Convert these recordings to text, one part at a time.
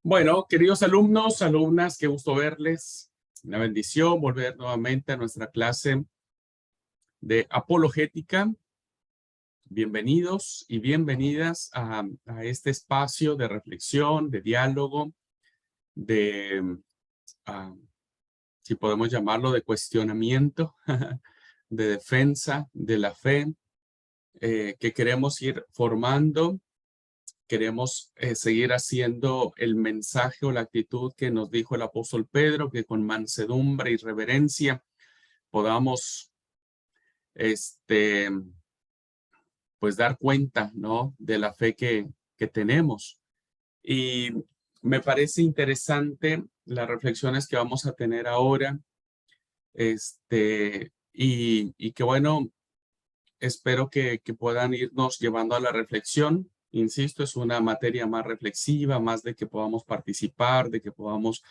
Bueno, queridos alumnos, alumnas, qué gusto verles. Una bendición volver nuevamente a nuestra clase de apologética. Bienvenidos y bienvenidas a este espacio de reflexión, de diálogo, de, ah, si podemos llamarlo, de cuestionamiento, de defensa de la fe, que queremos ir formando. Queremos seguir haciendo el mensaje o la actitud que nos dijo el apóstol Pedro, que con mansedumbre y reverencia podamos, este, pues dar cuenta, ¿no? De la fe que tenemos. Y me parece interesante las reflexiones que vamos a tener ahora, y que bueno, espero que puedan irnos llevando a la reflexión. Insisto, es una materia más reflexiva, más de que podamos participar, de que podamos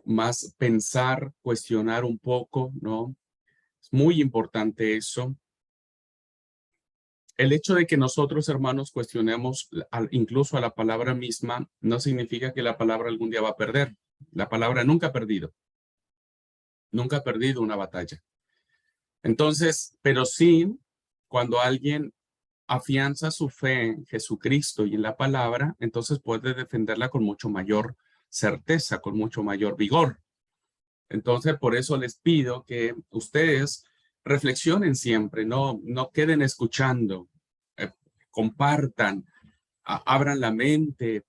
más pensar, cuestionar un poco, ¿no? Es muy importante eso. El hecho de que nosotros, hermanos, cuestionemos incluso a la palabra misma, no significa que la palabra algún día va a perder. La palabra nunca ha perdido una batalla. Entonces, pero sí, cuando alguien afianza su fe en Jesucristo y en la palabra, entonces puede defenderla con mucho mayor certeza, con mucho mayor vigor. Entonces, por eso les pido que ustedes reflexionen siempre, no queden escuchando, eh, compartan, abran la mente,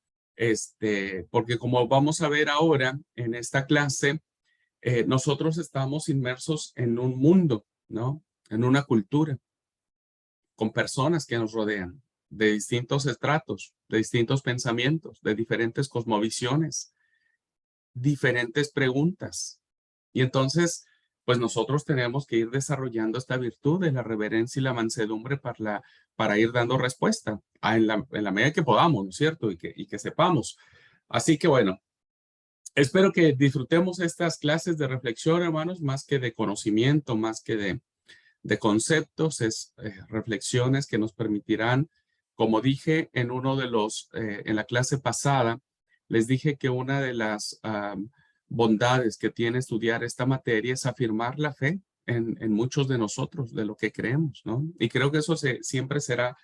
porque como vamos a ver ahora en esta clase, nosotros estamos inmersos en un mundo, ¿no? En una cultura, con personas que nos rodean, de distintos estratos, de distintos pensamientos, de diferentes cosmovisiones, diferentes preguntas. Y entonces, pues nosotros tenemos que ir desarrollando esta virtud de la reverencia y la mansedumbre para ir dando respuesta en la medida que podamos, ¿no es cierto? Y que sepamos. Así que bueno, espero que disfrutemos estas clases de reflexión, hermanos, más que de conocimiento, más que de conceptos, reflexiones que nos permitirán, como dije en la clase pasada, les dije que una de las bondades que tiene estudiar esta materia es afirmar la fe en muchos de nosotros, de lo que creemos, ¿no? Y creo que eso siempre será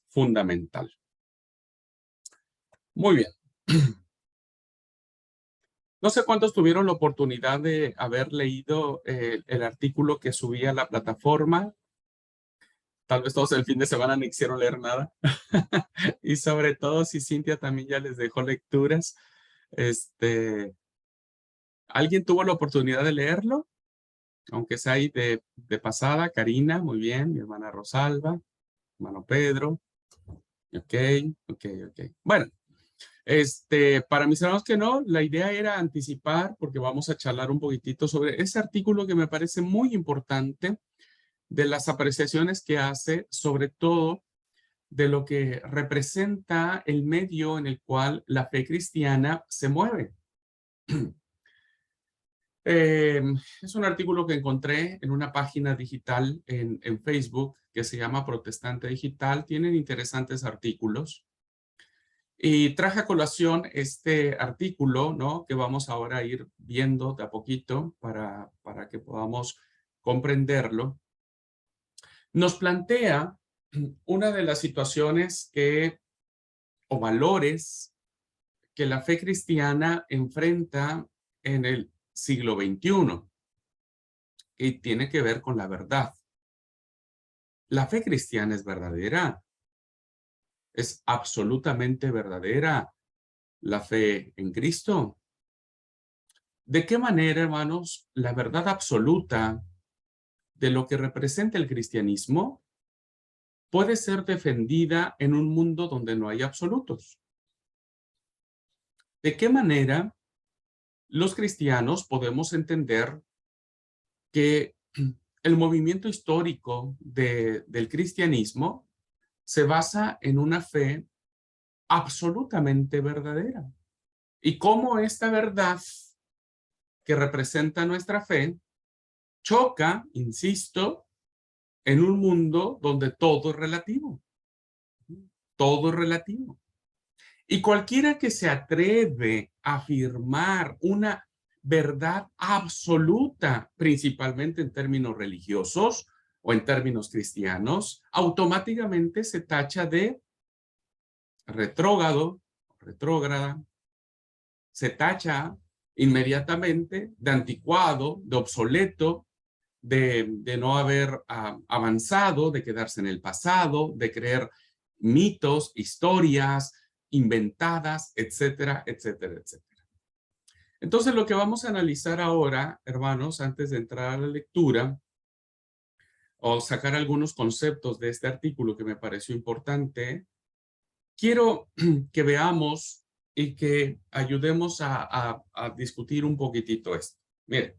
fundamental. Muy bien. No sé cuántos tuvieron la oportunidad de haber leído el artículo que subí a la plataforma. Tal vez todos el fin de semana no quisieron leer nada. Y sobre todo si Cintia también ya les dejó lecturas. ¿Alguien tuvo la oportunidad de leerlo? Aunque sea ahí de pasada. Karina, muy bien. Mi hermana Rosalba, hermano Pedro. Ok, ok, ok. Bueno, para mis hermanos que no, la idea era anticipar, porque vamos a charlar un poquitito sobre ese artículo que me parece muy importante, de las apreciaciones que hace, sobre todo de lo que representa el medio en el cual la fe cristiana se mueve. Es un artículo que encontré en una página digital en Facebook que se llama Protestante Digital. Tienen interesantes artículos. Y traje a colación este artículo, ¿no? Que vamos ahora a ir viendo de a poquito para que podamos comprenderlo. Nos plantea una de las situaciones o valores que la fe cristiana enfrenta en el siglo XXI y tiene que ver con la verdad. La fe cristiana es verdadera, es absolutamente verdadera la fe en Cristo. ¿De qué manera, hermanos, la verdad absoluta de lo que representa el cristianismo puede ser defendida en un mundo donde no hay absolutos? ¿De qué manera los cristianos podemos entender que el movimiento histórico del cristianismo se basa en una fe absolutamente verdadera? Y cómo esta verdad que representa nuestra fe choca, insisto, en un mundo donde todo es relativo. Todo es relativo. Y cualquiera que se atreve a afirmar una verdad absoluta, principalmente en términos religiosos o en términos cristianos, automáticamente se tacha de retrógrado, retrógrada, se tacha inmediatamente de anticuado, de obsoleto, de no haber avanzado, de quedarse en el pasado, de creer mitos, historias inventadas, etcétera, etcétera, etcétera. Entonces, lo que vamos a analizar ahora, hermanos, antes de entrar a la lectura, o sacar algunos conceptos de este artículo que me pareció importante, quiero que veamos y que ayudemos a discutir un poquitito esto. Miren.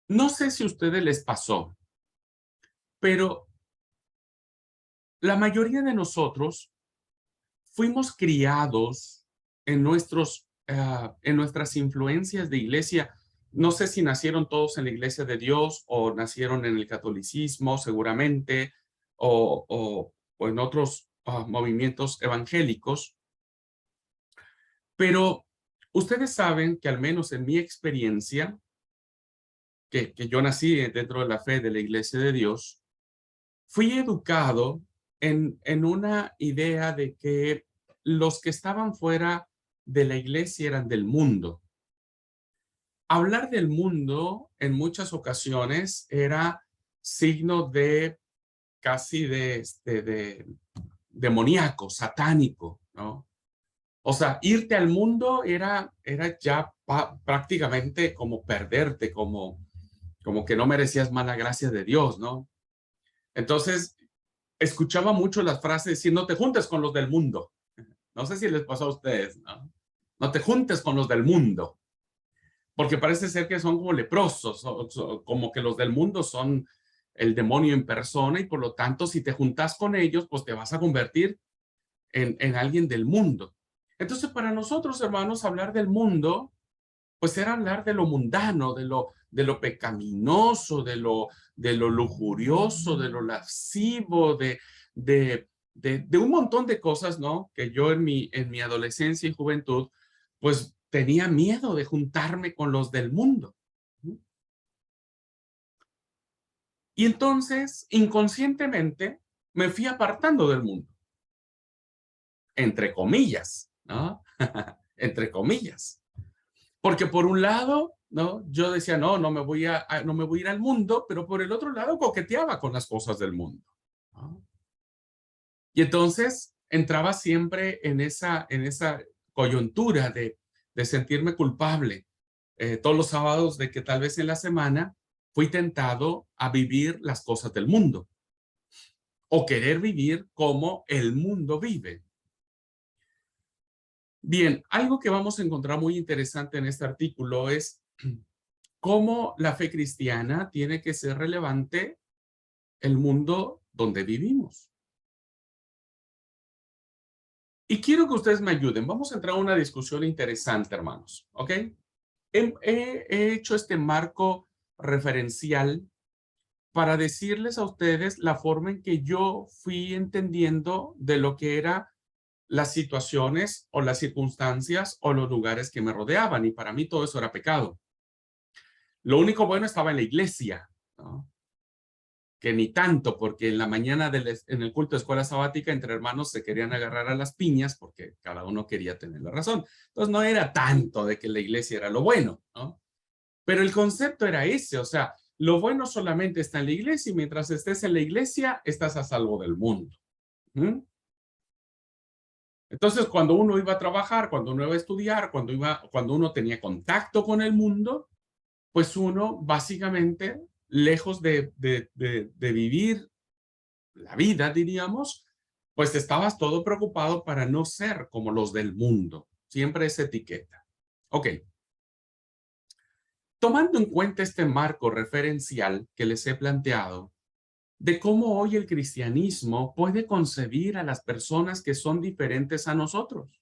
No sé si a ustedes les pasó, pero la mayoría de nosotros fuimos criados en en nuestras influencias de iglesia. No sé si nacieron todos en la iglesia de Dios o nacieron en el catolicismo, seguramente, o en otros movimientos evangélicos. Pero ustedes saben que al menos en mi experiencia, que yo nací dentro de la fe de la iglesia de Dios, fui educado en una idea de que los que estaban fuera de la iglesia eran del mundo. Hablar del mundo en muchas ocasiones era signo de casi de demoníaco, satánico, ¿no? O sea, irte al mundo era ya prácticamente como perderte, como que no merecías más la gracia de Dios, ¿no? Entonces, escuchaba mucho las frases decir, no te juntes con los del mundo. No sé si les pasó a ustedes, ¿no? No te juntes con los del mundo, porque parece ser que son como leprosos, como que los del mundo son el demonio en persona y por lo tanto, si te juntas con ellos, pues te vas a convertir en alguien del mundo. Entonces, para nosotros, hermanos, hablar del mundo, pues era hablar de lo mundano, de lo pecaminoso, de lo lujurioso, de lo lascivo, de un montón de cosas, ¿no? Que yo en mi adolescencia y juventud, pues tenía miedo de juntarme con los del mundo. Y entonces, inconscientemente, me fui apartando del mundo, entre comillas, ¿no? Entre comillas. Porque por un lado, ¿no? Yo decía, no, no me voy a ir al mundo, pero por el otro lado coqueteaba con las cosas del mundo, ¿no? Y entonces entraba siempre en esa coyuntura de sentirme culpable todos los sábados de que tal vez en la semana fui tentado a vivir las cosas del mundo o querer vivir como el mundo vive. Bien, algo que vamos a encontrar muy interesante en este artículo es cómo la fe cristiana tiene que ser relevante el mundo donde vivimos. Y quiero que ustedes me ayuden. Vamos a entrar a una discusión interesante, hermanos. ¿Ok? He hecho este marco referencial para decirles a ustedes la forma en que yo fui entendiendo de lo que eran las situaciones o las circunstancias o los lugares que me rodeaban. Y para mí todo eso era pecado. Lo único bueno estaba en la iglesia, ¿no? Que ni tanto, porque en la mañana en el culto de escuela sabática entre hermanos se querían agarrar a las piñas porque cada uno quería tener la razón. Entonces no era tanto de que la iglesia era lo bueno, ¿no? Pero el concepto era ese, o sea, lo bueno solamente está en la iglesia y mientras estés en la iglesia estás a salvo del mundo. ¿Mm? Entonces, cuando uno iba a trabajar, cuando uno iba a estudiar, cuando uno tenía contacto con el mundo, pues uno básicamente, lejos de vivir la vida, diríamos, pues estabas todo preocupado para no ser como los del mundo. Siempre esa etiqueta. Ok. Tomando en cuenta este marco referencial que les he planteado, de cómo hoy el cristianismo puede concebir a las personas que son diferentes a nosotros,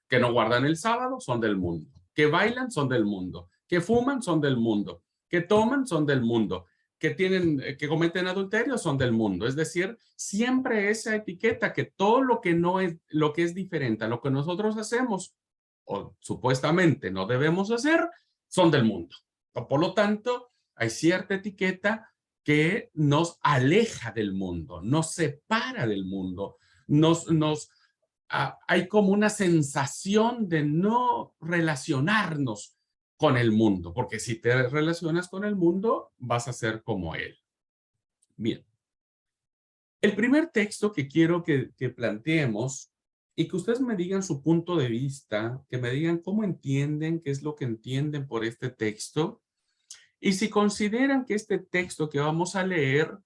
que no guardan el sábado, son del mundo, que bailan, son del mundo, que fuman, son del mundo, que toman, son del mundo, que cometen adulterio son del mundo. Es decir, siempre esa etiqueta que todo lo que no es, lo que es diferente a lo que nosotros hacemos o supuestamente no debemos hacer, son del mundo. Por lo tanto, hay cierta etiqueta que nos aleja del mundo, nos separa del mundo, hay como una sensación de no relacionarnos con el mundo, porque si te relacionas con el mundo, vas a ser como él. Bien. El primer texto que quiero que planteemos y que ustedes me digan su punto de vista, que me digan cómo entienden, qué es lo que entienden por este texto, y si consideran que este texto que vamos a leer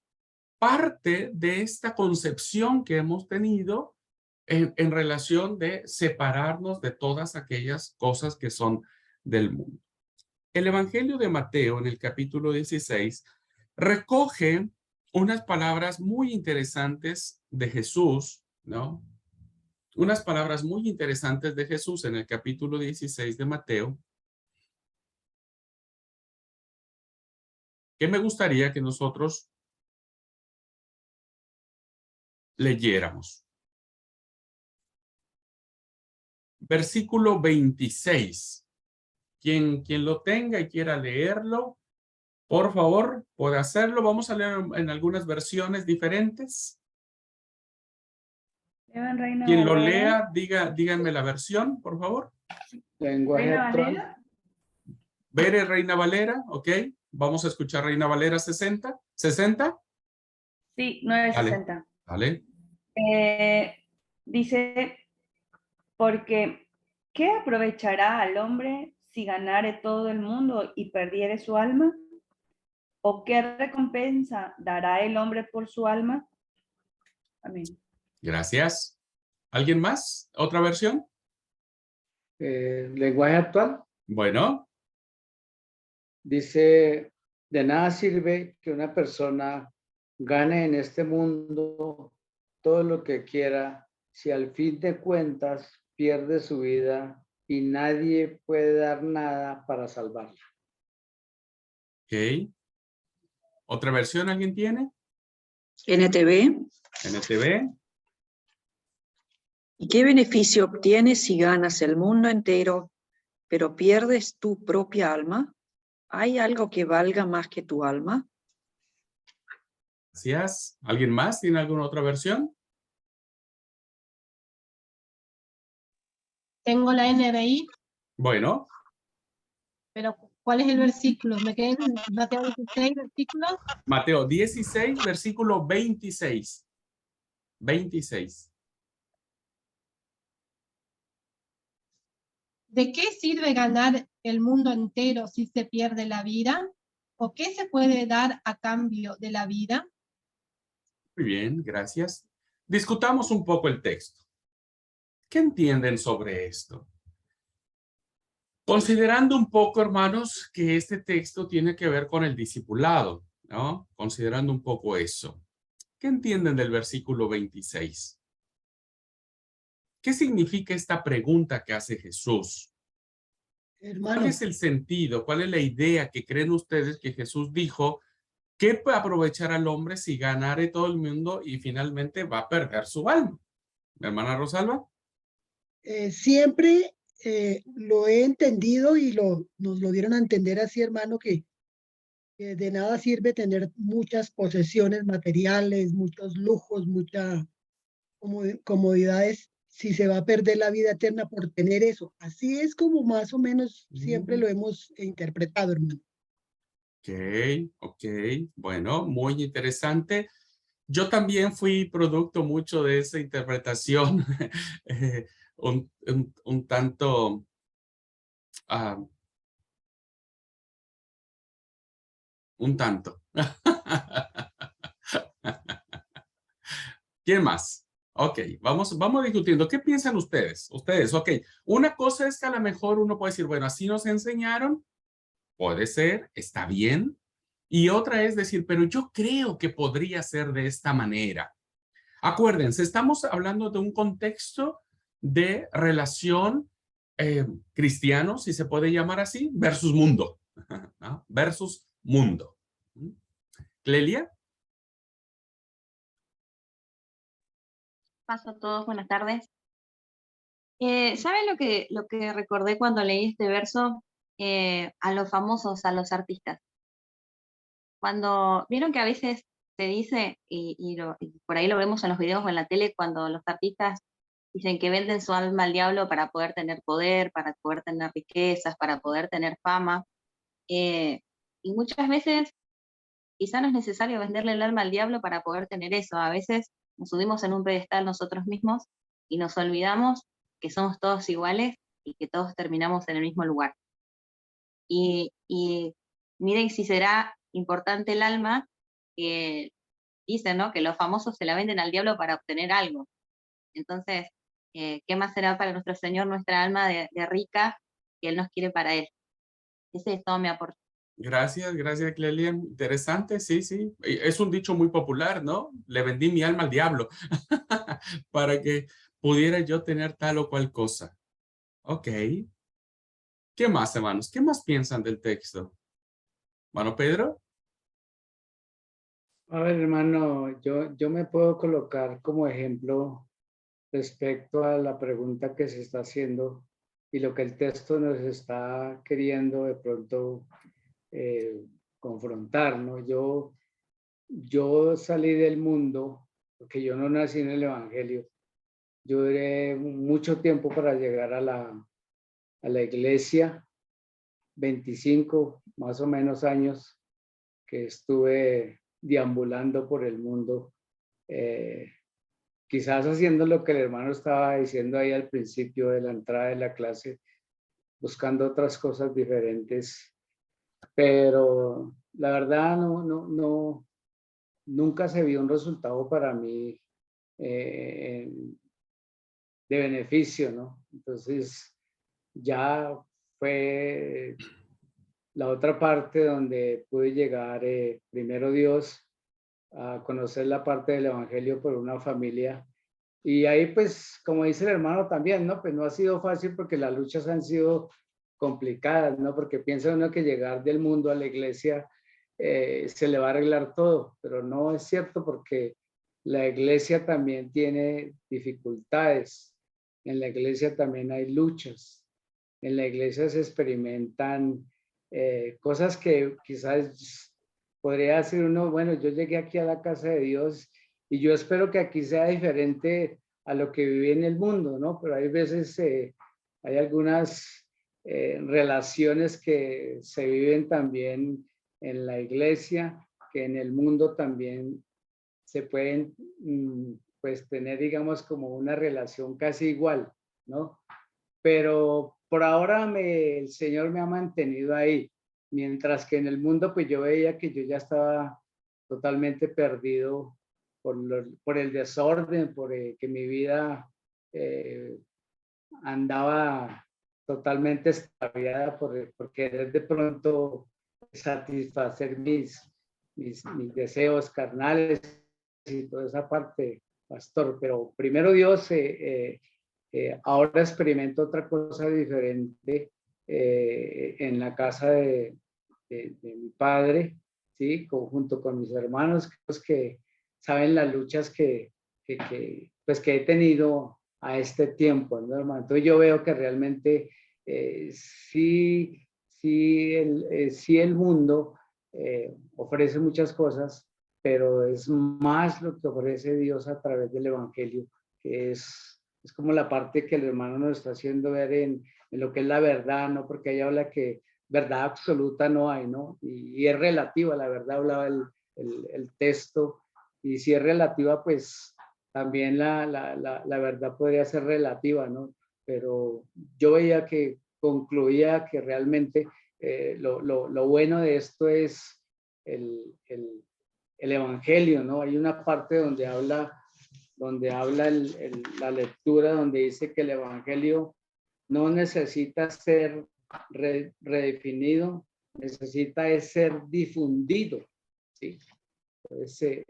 parte de esta concepción que hemos tenido en relación de separarnos de todas aquellas cosas que son del mundo. El Evangelio de Mateo, en el capítulo 16, recoge unas palabras muy interesantes de Jesús, ¿no? Unas palabras muy interesantes de Jesús en el capítulo 16 de Mateo, que me gustaría que nosotros leyéramos. Versículo 26. Quien lo tenga y quiera leerlo, por favor, puede hacerlo. Vamos a leer en algunas versiones diferentes. Quien lo lea, díganme la versión, por favor. Lenguaje actual. Bere, Reina Valera, ok. Vamos a escuchar Reina Valera 60. ¿60? Sí, 960. Vale. Dice, porque ¿qué aprovechará al hombre si ganare todo el mundo y perdiere su alma? ¿O qué recompensa dará el hombre por su alma? Amén. Gracias. ¿Alguien más? ¿Otra versión? Lenguaje actual. Bueno. Dice, de nada sirve que una persona gane en este mundo todo lo que quiera si al fin de cuentas pierde su vida y nadie puede dar nada para salvarla. Ok. ¿Otra versión alguien tiene? NTV. NTV. ¿Y qué beneficio obtienes si ganas el mundo entero, pero pierdes tu propia alma? ¿Hay algo que valga más que tu alma? Gracias. ¿Alguien más tiene alguna otra versión? Tengo la NBI, Bueno. pero ¿cuál es el versículo? ¿Me quedé en Mateo 16, versículo? Mateo 16, versículo 26. 26. ¿De qué sirve ganar el mundo entero si se pierde la vida? ¿O qué se puede dar a cambio de la vida? Muy bien, gracias. Discutamos un poco el texto. ¿Qué entienden sobre esto? Considerando un poco, hermanos, que este texto tiene que ver con el discipulado, ¿no? Considerando un poco eso. ¿Qué entienden del versículo 26? ¿Qué significa esta pregunta que hace Jesús? Hermano, ¿Cuál es el sentido? ¿Cuál es la idea que creen ustedes que Jesús dijo? ¿Qué puede aprovechar al hombre si ganare todo el mundo y finalmente va a perder su alma? ¿Mi hermana Rosalba? siempre lo he entendido y nos lo dieron a entender así, hermano, que de nada sirve tener muchas posesiones materiales, muchos lujos, muchas comodidades, si se va a perder la vida eterna por tener eso. Así es como más o menos siempre lo hemos interpretado, hermano. Ok. Bueno, muy interesante. Yo también fui producto mucho de esa interpretación, un tanto un tanto. ¿Quién más? Ok, vamos discutiendo. ¿Qué piensan ustedes? Ok. Una cosa es que a lo mejor uno puede decir, bueno, así nos enseñaron, puede ser, está bien. Y otra es decir, pero yo creo que podría ser de esta manera. Acuérdense, estamos hablando de un contexto de relación cristiano, si se puede llamar así, versus mundo, ¿no? Versus mundo. Clelia. Paso a todos, buenas tardes. ¿Saben lo que recordé cuando leí este verso? A los famosos, a los artistas. Cuando vieron que a veces se dice, y por ahí lo vemos en los videos o en la tele, cuando los artistas dicen que venden su alma al diablo para poder tener poder, para poder tener riquezas, para poder tener fama. Y muchas veces quizá no es necesario venderle el alma al diablo para poder tener eso. A veces nos subimos en un pedestal nosotros mismos y nos olvidamos que somos todos iguales y que todos terminamos en el mismo lugar. Y miren si será importante el alma, que dicen, ¿no?, que los famosos se la venden al diablo para obtener algo. Entonces, ¿qué más será para nuestro Señor nuestra alma de rica que Él nos quiere para Él? Ese es todo mi aporte. Gracias, gracias, Clelia. Interesante, sí, sí. Es un dicho muy popular, ¿no? Le vendí mi alma al diablo para que pudiera yo tener tal o cual cosa. Ok. ¿Qué más, hermanos? ¿Qué más piensan del texto? Hermano Pedro. A ver, hermano, yo me puedo colocar como ejemplo respecto a la pregunta que se está haciendo y lo que el texto nos está queriendo de pronto confrontar, ¿no? Yo salí del mundo porque yo no nací en el Evangelio. Yo duré mucho tiempo para llegar a la iglesia, 25 más o menos años que estuve deambulando por el mundo, quizás haciendo lo que el hermano estaba diciendo ahí al principio de la entrada de la clase, buscando otras cosas diferentes, pero la verdad nunca se vio un resultado para mí de beneficio, ¿no? Entonces ya fue la otra parte donde pude llegar, primero Dios, a conocer la parte del Evangelio por una familia. Y ahí, pues, como dice el hermano también, ¿no? Pues no ha sido fácil porque las luchas han sido complicadas, ¿no? Porque piensa uno que llegar del mundo a la iglesia se le va a arreglar todo, pero no es cierto porque la iglesia también tiene dificultades. En la iglesia también hay luchas. En la iglesia se experimentan cosas que quizás podría decir uno, bueno, yo llegué aquí a la casa de Dios y yo espero que aquí sea diferente a lo que viví en el mundo, ¿no? Pero hay veces, hay algunas relaciones que se viven también en la iglesia, que en el mundo también se pueden, pues, tener, digamos, como una relación casi igual, ¿no? Pero por ahora el Señor me ha mantenido ahí, mientras que en el mundo pues yo veía que yo ya estaba totalmente perdido por el desorden, que mi vida andaba totalmente extraviada por querer de pronto satisfacer mis deseos carnales y toda esa parte, pastor. Pero primero Dios, ahora experimento otra cosa diferente en la casa de mi padre, ¿sí? Junto con mis hermanos, que saben las luchas pues, que he tenido a este tiempo, ¿no, hermano? Entonces yo veo que realmente sí el mundo ofrece muchas cosas, pero es más lo que ofrece Dios a través del Evangelio, que es como la parte que el hermano nos está haciendo ver en lo que es la verdad, ¿no? Porque ahí habla que verdad absoluta no hay, ¿no? Y es relativa, la verdad hablaba el texto, y si es relativa, pues también la verdad podría ser relativa, ¿no? Pero yo veía que concluía que realmente lo bueno de esto es el Evangelio, ¿no? Hay una parte donde habla la lectura, donde dice que el Evangelio no necesita ser redefinido, necesita ser difundido, ¿sí? Entonces,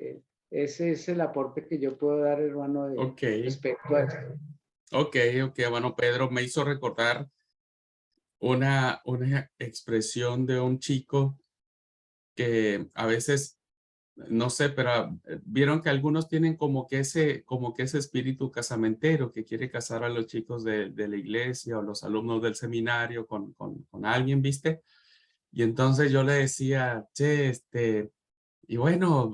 ese es el aporte que yo puedo dar, hermano, respecto a esto. Ok, bueno, Pedro me hizo recordar una expresión de un chico que a veces no sé, pero vieron que algunos tienen como que ese espíritu casamentero que quiere casar a los chicos de la iglesia o los alumnos del seminario con alguien, ¿viste? Y entonces yo le decía, che, y bueno,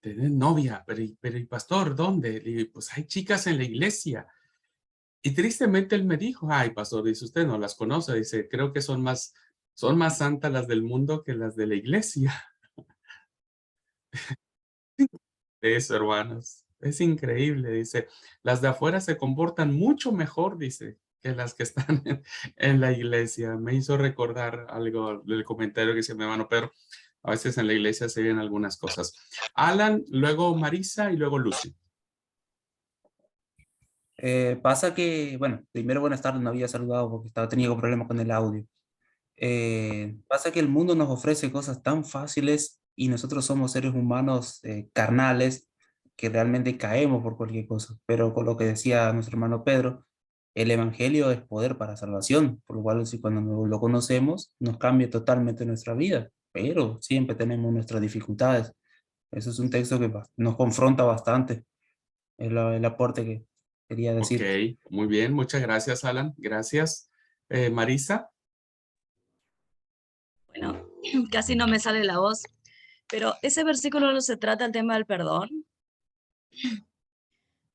tenés novia, pero ¿y pastor, dónde? Le digo, pues hay chicas en la iglesia. Y tristemente él me dijo, ay, pastor, dice, usted no las conoce, dice, creo que son más santas las del mundo que las de la iglesia. Eso, hermanos, es increíble, dice, las de afuera se comportan mucho mejor, dice, que las que están en la iglesia. Me hizo recordar algo del comentario que hizo mi hermano Pedro. A veces en la iglesia se ven algunas cosas. Alan, luego Marisa y luego Lucy. Pasa que, bueno, primero buenas tardes, no había saludado porque estaba teniendo problemas con el audio. Pasa que el mundo nos ofrece cosas tan fáciles y nosotros somos seres humanos carnales que realmente caemos por cualquier cosa. Pero con lo que decía nuestro hermano Pedro, el evangelio es poder para salvación, por lo cual si cuando lo conocemos nos cambia totalmente nuestra vida, pero siempre tenemos nuestras dificultades. Eso es un texto que nos confronta bastante, es el aporte que quería Ok, decir. muy bien, muchas gracias, Alan. Gracias. Marisa. Bueno, casi no me sale la voz, pero ese versículo no se trata del tema del perdón.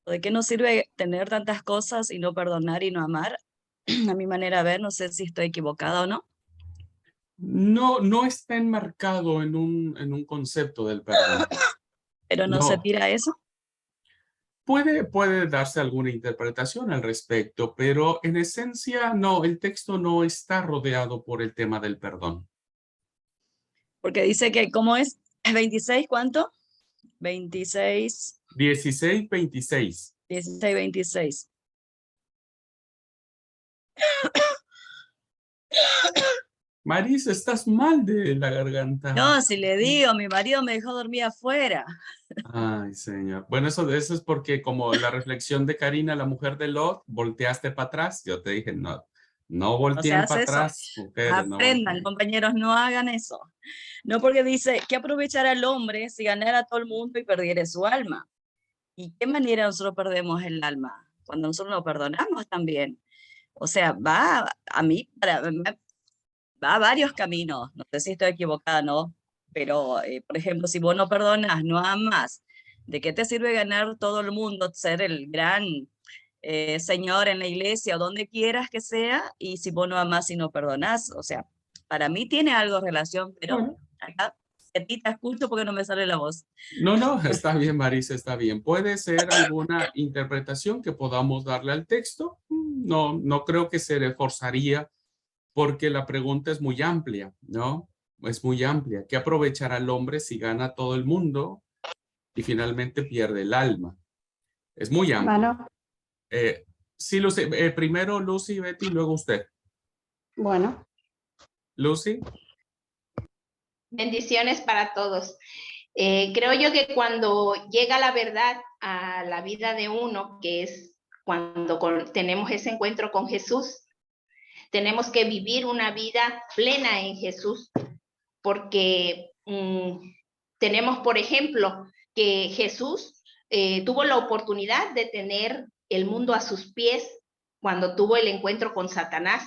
¿De qué nos sirve tener tantas cosas y no perdonar y no amar? A mi manera de ver, no sé si estoy equivocada o no. No, no está enmarcado en un concepto del perdón. Pero no se No, tira eso. puede darse alguna interpretación al respecto, pero en esencia no, el texto no está rodeado por el tema del perdón. Porque dice que, ¿cómo es? ¿26 cuánto? 26, 16, 26. 16, 26. Marisa, estás mal de la garganta. No, si le digo, mi marido me dejó dormir afuera. Ay, señor. Bueno, eso es porque como la reflexión de Karina, la mujer de Lot, volteaste para atrás. Yo te dije, no, no No se volteen hace para eso. atrás, mujeres, no Aprendan, volteen. compañeros, no hagan eso. No, porque dice, ¿qué aprovechará el hombre si ganara a todo el mundo y perdiera su alma? ¿Y qué manera nosotros perdemos el alma? Cuando nosotros lo perdonamos también. O sea, va a varios caminos. No sé si estoy equivocada, ¿no? Pero, por ejemplo, si vos no perdonas, no amas, ¿de qué te sirve ganar todo el mundo, ser el gran señor en la iglesia o donde quieras que sea? Y si vos no amas y no perdonás, o sea, para mí tiene algo de relación, pero Bueno, acá a ti te escucho porque no me sale la voz. no, está bien, Marisa, está bien. Puede ser alguna interpretación que podamos darle al texto. No, no creo que se reforzaría porque la pregunta es muy amplia, ¿no? Es muy amplia. ¿Qué aprovechará el hombre si gana todo el mundo y finalmente pierde el alma? Es muy amplia. Hermano, Sí, Lucy, primero Lucy, Betty, luego usted. bueno, Lucy. Bendiciones para todos. Creo yo que cuando llega la verdad a la vida de uno, que es cuando tenemos ese encuentro con Jesús, tenemos que vivir una vida plena en Jesús, porque tenemos, por ejemplo, que Jesús tuvo la oportunidad de tener el mundo a sus pies cuando tuvo el encuentro con Satanás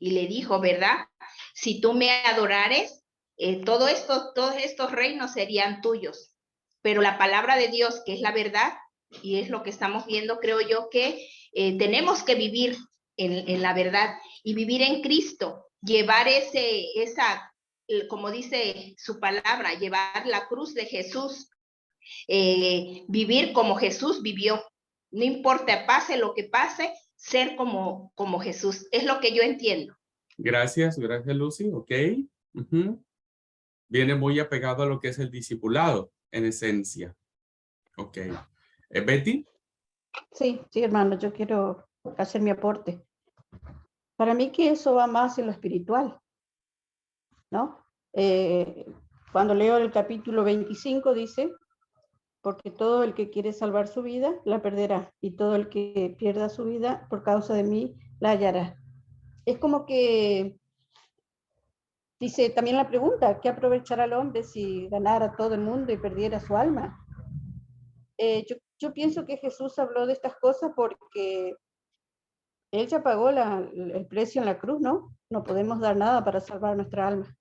y le dijo, ¿verdad? Si tú me adorares, todos estos reinos serían tuyos. Pero la palabra de Dios, que es la verdad, y es lo que estamos viendo, creo yo que tenemos que vivir en la verdad y vivir en Cristo, llevar como dice su palabra, llevar la cruz de Jesús, vivir como Jesús vivió. No importa, pase lo que pase, ser como Jesús. Es lo que yo entiendo. Gracias, Lucy. Ok. Viene muy apegado a lo que es el discipulado, en esencia. Ok. Betty. sí, hermano, yo quiero hacer mi aporte. Para mí que eso va más en lo espiritual, ¿no? Cuando leo el capítulo 25 dice, porque todo el que quiere salvar su vida, la perderá, y todo el que pierda su vida por causa de mí, la hallará. Es como que dice también la pregunta, ¿qué aprovechará el hombre si ganara todo el mundo y perdiera su alma? Yo pienso que Jesús habló de estas cosas porque Él ya pagó el precio en la cruz, ¿no? No podemos dar nada para salvar nuestra alma.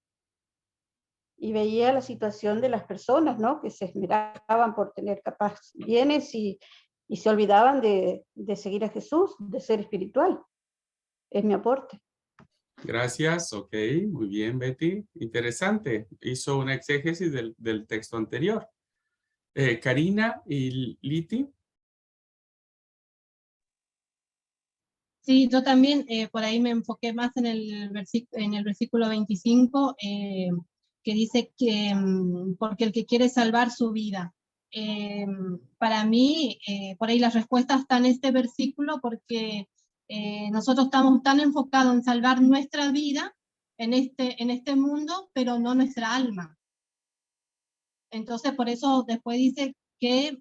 Y veía la situación de las personas, ¿no? Que se esmeraban por tener capaz bienes y se olvidaban de seguir a Jesús, de ser espiritual. Es mi aporte. Gracias, ok, muy bien, Betty. Interesante, hizo una exégesis del texto anterior. Karina y Liti. Sí, yo también por ahí me enfoqué más en el versículo 25, que dice que porque el que quiere salvar su vida. Para mí, por ahí la respuesta está en este versículo porque nosotros estamos tan enfocados en salvar nuestra vida en este mundo, pero no nuestra alma. Entonces, por eso después dice que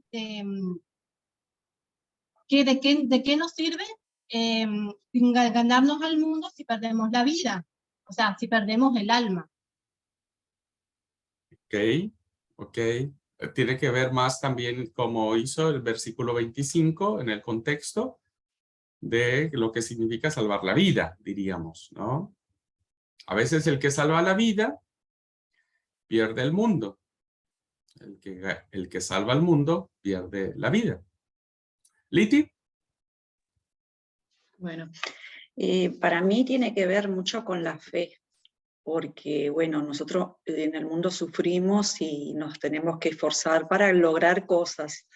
de qué nos sirve ganarnos al mundo si perdemos la vida, o sea, si perdemos el alma. Ok. Tiene que ver más también como hizo el versículo 25 en el contexto de lo que significa salvar la vida, diríamos, ¿no? A veces el que salva la vida pierde el mundo. El que salva el mundo pierde la vida. Liti. Bueno, para mí tiene que ver mucho con la fe, porque bueno, nosotros en el mundo sufrimos y nos tenemos que esforzar para lograr cosas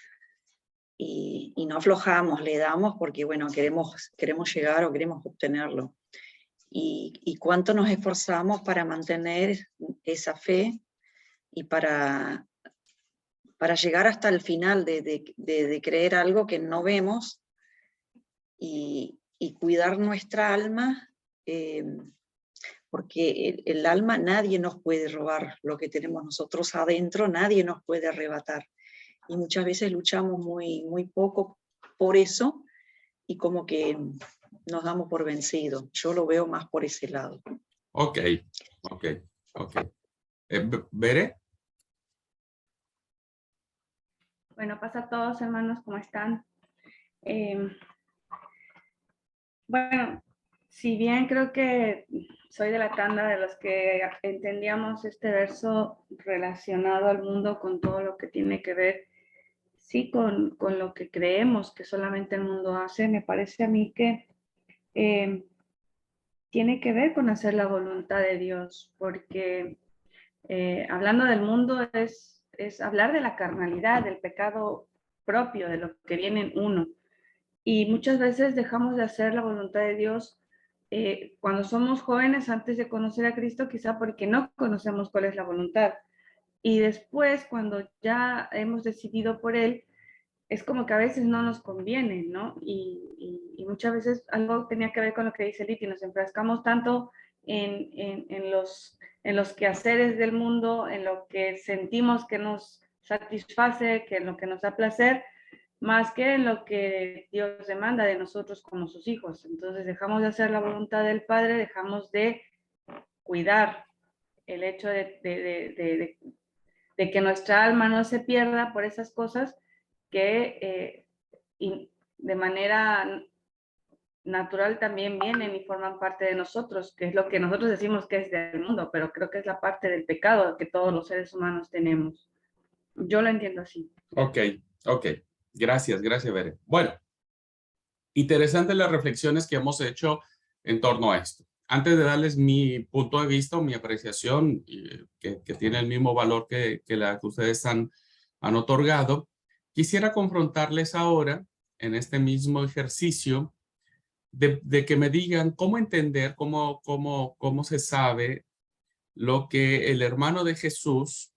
y no aflojamos, le damos porque bueno, queremos llegar o queremos obtenerlo. Y cuánto nos esforzamos para mantener esa fe y para llegar hasta el final de creer algo que no vemos y cuidar nuestra alma, porque el alma nadie nos puede robar, lo que tenemos nosotros adentro nadie nos puede arrebatar. Y muchas veces luchamos muy poco por eso y como que nos damos por vencido. Yo lo veo más por ese lado. Ok. ¿Bere? Bueno, pasa a todos, hermanos, ¿cómo están? Bueno, si bien creo que soy de la tanda de los que entendíamos este verso relacionado al mundo con todo lo que tiene que ver, sí, con lo que creemos que solamente el mundo hace, me parece a mí que tiene que ver con hacer la voluntad de Dios, porque hablando del mundo es hablar de la carnalidad, del pecado propio, de lo que viene en uno. Y muchas veces dejamos de hacer la voluntad de Dios cuando somos jóvenes antes de conocer a Cristo, quizá porque no conocemos cuál es la voluntad. Y después, cuando ya hemos decidido por Él, es como que a veces no nos conviene, ¿no? Y muchas veces algo tenía que ver con lo que dice Liti, nos enfrascamos tanto en los quehaceres del mundo, en lo que sentimos que nos satisface, que en lo que nos da placer, más que en lo que Dios demanda de nosotros como sus hijos. Entonces dejamos de hacer la voluntad del Padre, dejamos de cuidar el hecho de que nuestra alma no se pierda por esas cosas que de manera natural también vienen y forman parte de nosotros, que es lo que nosotros decimos que es del mundo, pero creo que es la parte del pecado que todos los seres humanos tenemos. Yo lo entiendo así. Ok. Gracias, Bere. Bueno, interesantes las reflexiones que hemos hecho en torno a esto. Antes de darles mi punto de vista o mi apreciación, que tiene el mismo valor que la que ustedes han otorgado, quisiera confrontarles ahora, en este mismo ejercicio, de que me digan cómo entender, cómo se sabe lo que el hermano de Jesús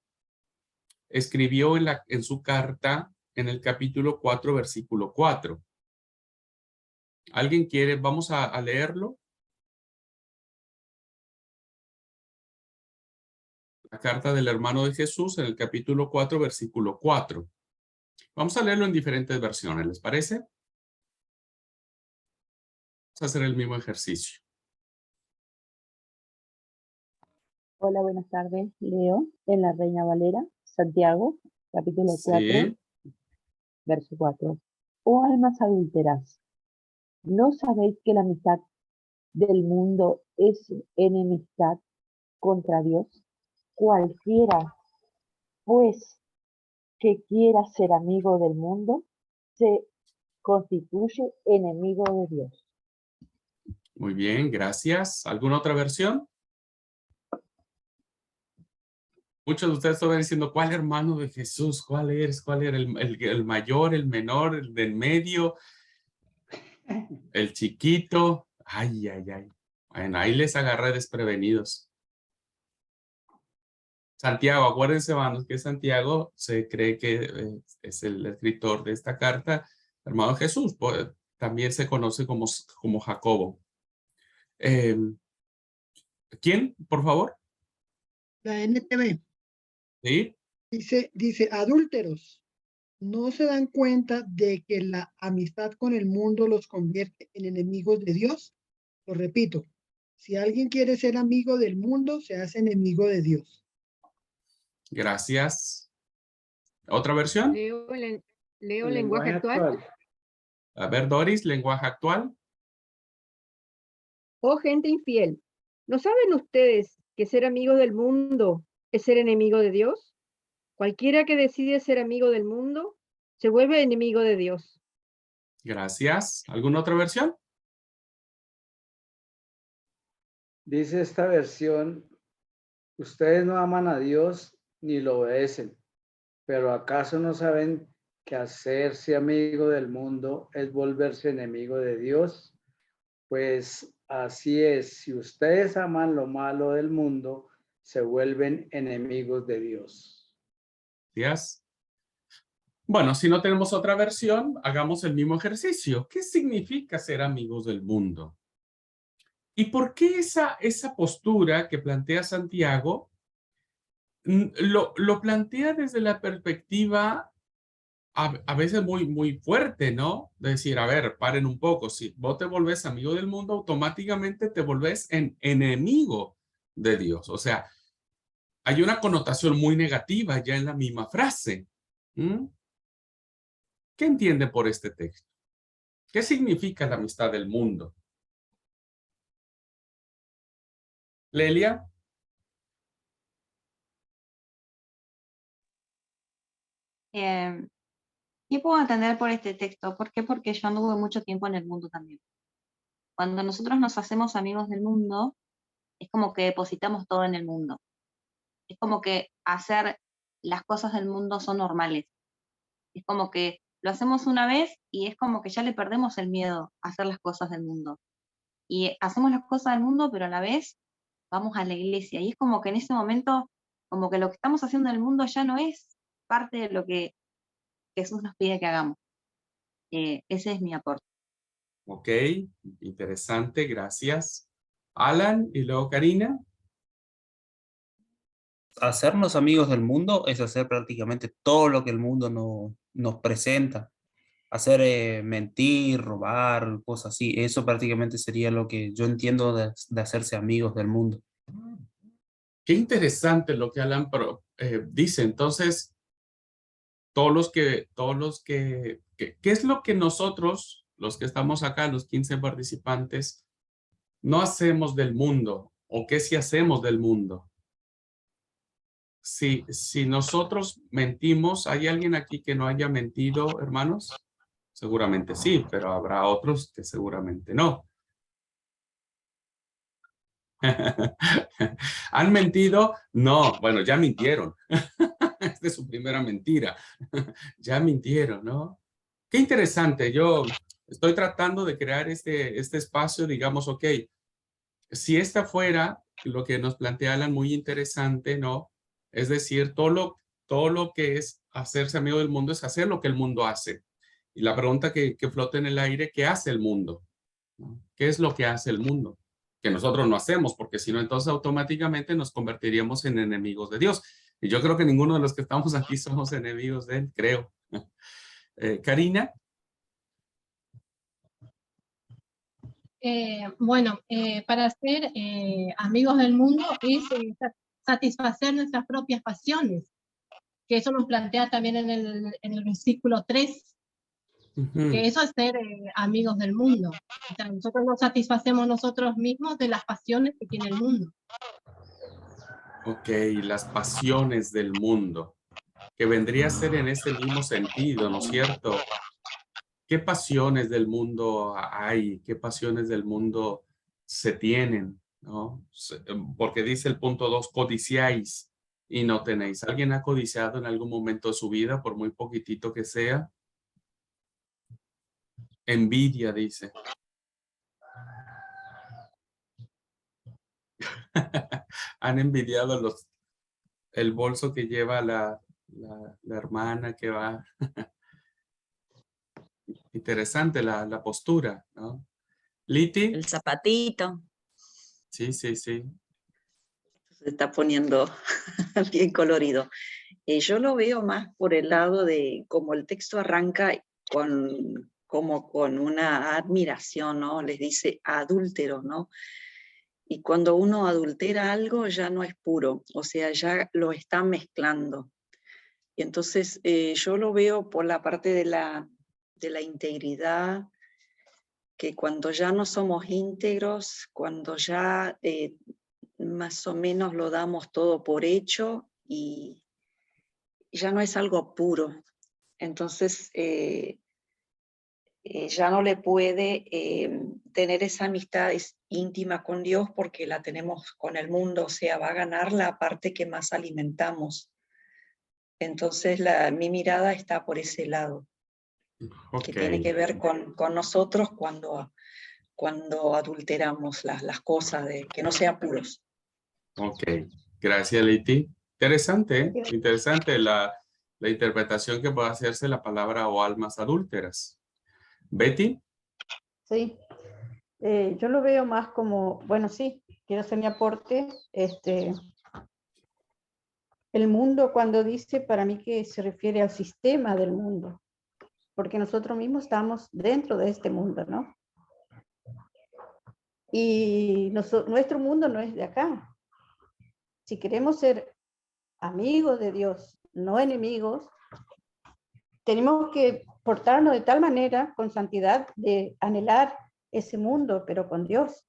escribió en su carta en el capítulo 4, versículo 4. ¿Alguien quiere? Vamos a leerlo. La carta del hermano de Jesús en el capítulo 4, versículo 4. Vamos a leerlo en diferentes versiones, ¿les parece? Vamos a hacer el mismo ejercicio. Hola, buenas tardes. Leo en la Reina Valera, Santiago, capítulo 4, Sí, verso 4. Oh almas adúlteras, ¿no sabéis que la amistad del mundo es enemistad contra Dios? Cualquiera, pues, que quiera ser amigo del mundo, se constituye enemigo de Dios. muy bien, gracias. ¿Alguna otra versión? Muchos de ustedes estaban diciendo, ¿cuál hermano de Jesús? ¿Cuál eres? ¿Cuál era el mayor, el menor, el del medio, el chiquito? Ay, ay, ay. Bueno, ahí les agarré desprevenidos. Santiago, acuérdense, hermanos, que Santiago se cree que es el escritor de esta carta, hermano Jesús, pues, también se conoce como Jacobo. ¿Quién, por favor? La NTV ¿Sí? dice, adúlteros, ¿no se dan cuenta de que la amistad con el mundo los convierte en enemigos de Dios? Lo repito, si alguien quiere ser amigo del mundo, se hace enemigo de Dios. Gracias. ¿Otra versión? Leo, leo El lenguaje actual. A ver, Doris, lenguaje actual. Oh, gente infiel, ¿no saben ustedes que ser amigos del mundo es ser enemigo de Dios? Cualquiera que decide ser amigo del mundo se vuelve enemigo de Dios. Gracias. ¿Alguna otra versión? Dice esta versión, ustedes no aman a Dios ni lo obedecen, pero ¿acaso no saben que hacerse amigo del mundo es volverse enemigo de Dios? Pues así es, si ustedes aman lo malo del mundo, se vuelven enemigos de Dios. Gracias. Bueno, si no tenemos otra versión, hagamos el mismo ejercicio. ¿Qué significa ser amigos del mundo? ¿Y por qué esa postura que plantea Santiago lo plantea desde la perspectiva a veces muy fuerte, ¿no? De decir, a ver, paren un poco. Si vos te volvés amigo del mundo, automáticamente te volvés enemigo de Dios. O sea, hay una connotación muy negativa ya en la misma frase. ¿Mm? ¿Qué entiende por este texto? ¿Qué significa la amistad del mundo? Lelia. ¿Qué puedo entender por este texto? ¿Por qué? Porque yo anduve mucho tiempo en el mundo también. Cuando nosotros nos hacemos amigos del mundo, es como que depositamos todo en el mundo. Es como que hacer las cosas del mundo son normales. Es como que lo hacemos una vez y es como que ya le perdemos el miedo a hacer las cosas del mundo. Y hacemos las cosas del mundo, pero a la vez vamos a la iglesia. Y es como que en ese momento, como que lo que estamos haciendo en el mundo ya no es parte de lo que Jesús nos pide que hagamos. Ese es mi aporte. Ok, interesante, gracias. Alan y luego Karina. Hacernos amigos del mundo es hacer prácticamente todo lo que el mundo nos presenta. Hacer mentir, robar, cosas así. Eso prácticamente sería lo que yo entiendo de hacerse amigos del mundo. Qué interesante lo que Alan dice. Entonces, ¿qué es lo que nosotros, los que estamos acá, los 15 participantes, no hacemos del mundo? ¿O qué sí hacemos del mundo? Si nosotros mentimos, ¿hay alguien aquí que no haya mentido, hermanos? Seguramente sí, pero habrá otros que seguramente no. ¿Han mentido? No, bueno, ya mintieron. Esta es su primera mentira. Ya mintieron, ¿no? Qué interesante. Yo estoy tratando de crear este espacio, digamos, ok, si esta fuera lo que nos plantea Alan, muy interesante, ¿no? Es decir, todo lo que es hacerse amigo del mundo es hacer lo que el mundo hace. Y la pregunta que flota en el aire, ¿qué hace el mundo? ¿No? ¿Qué es lo que hace el mundo? Que nosotros no hacemos, porque si no, entonces automáticamente nos convertiríamos en enemigos de Dios. Y yo creo que ninguno de los que estamos aquí somos enemigos de Él, creo. Karina. Bueno, para ser amigos del mundo es satisfacer nuestras propias pasiones, que eso nos plantea también en el versículo 3, que eso es ser amigos del mundo. O sea, nosotros nos satisfacemos nosotros mismos de las pasiones que tiene el mundo. Ok, las pasiones del mundo, que vendría a ser en ese mismo sentido, ¿no es cierto? ¿Qué pasiones del mundo hay? ¿Qué pasiones del mundo se tienen? ¿No? Porque dice el punto 2, codiciáis y no tenéis. ¿Alguien ha codiciado en algún momento de su vida, por muy poquitito que sea? Envidia, dice. Han envidiado el bolso que lleva la hermana que va. Interesante la postura, ¿no? Liti. El zapatito. Sí, sí, sí. Se está poniendo bien colorido. Yo lo veo más por el lado de como el texto arranca como con una admiración, ¿no? Les dice adúltero, ¿no? Y cuando uno adultera algo ya no es puro, o sea, ya lo está mezclando. Y entonces yo lo veo por la parte de la integridad, que cuando ya no somos íntegros, cuando ya más o menos lo damos todo por hecho y ya no es algo puro. Entonces ya no le puede tener esa amistad íntima con Dios porque la tenemos con el mundo, o sea, va a ganar la parte que más alimentamos. Entonces mi mirada está por ese lado, que tiene que ver con nosotros cuando adulteramos las cosas, que no sean puros. Ok, gracias Liti. Interesante, ¿eh? Interesante la interpretación que puede hacerse la palabra o almas adúlteras. Betty. Sí, yo lo veo más como, bueno, sí, quiero hacer mi aporte. El mundo, cuando dice, para mí que se refiere al sistema del mundo, porque nosotros mismos estamos dentro de este mundo, ¿no? Y nuestro mundo no es de acá. Si queremos ser amigos de Dios, no enemigos, tenemos que portarnos de tal manera, con santidad, de anhelar ese mundo, pero con Dios.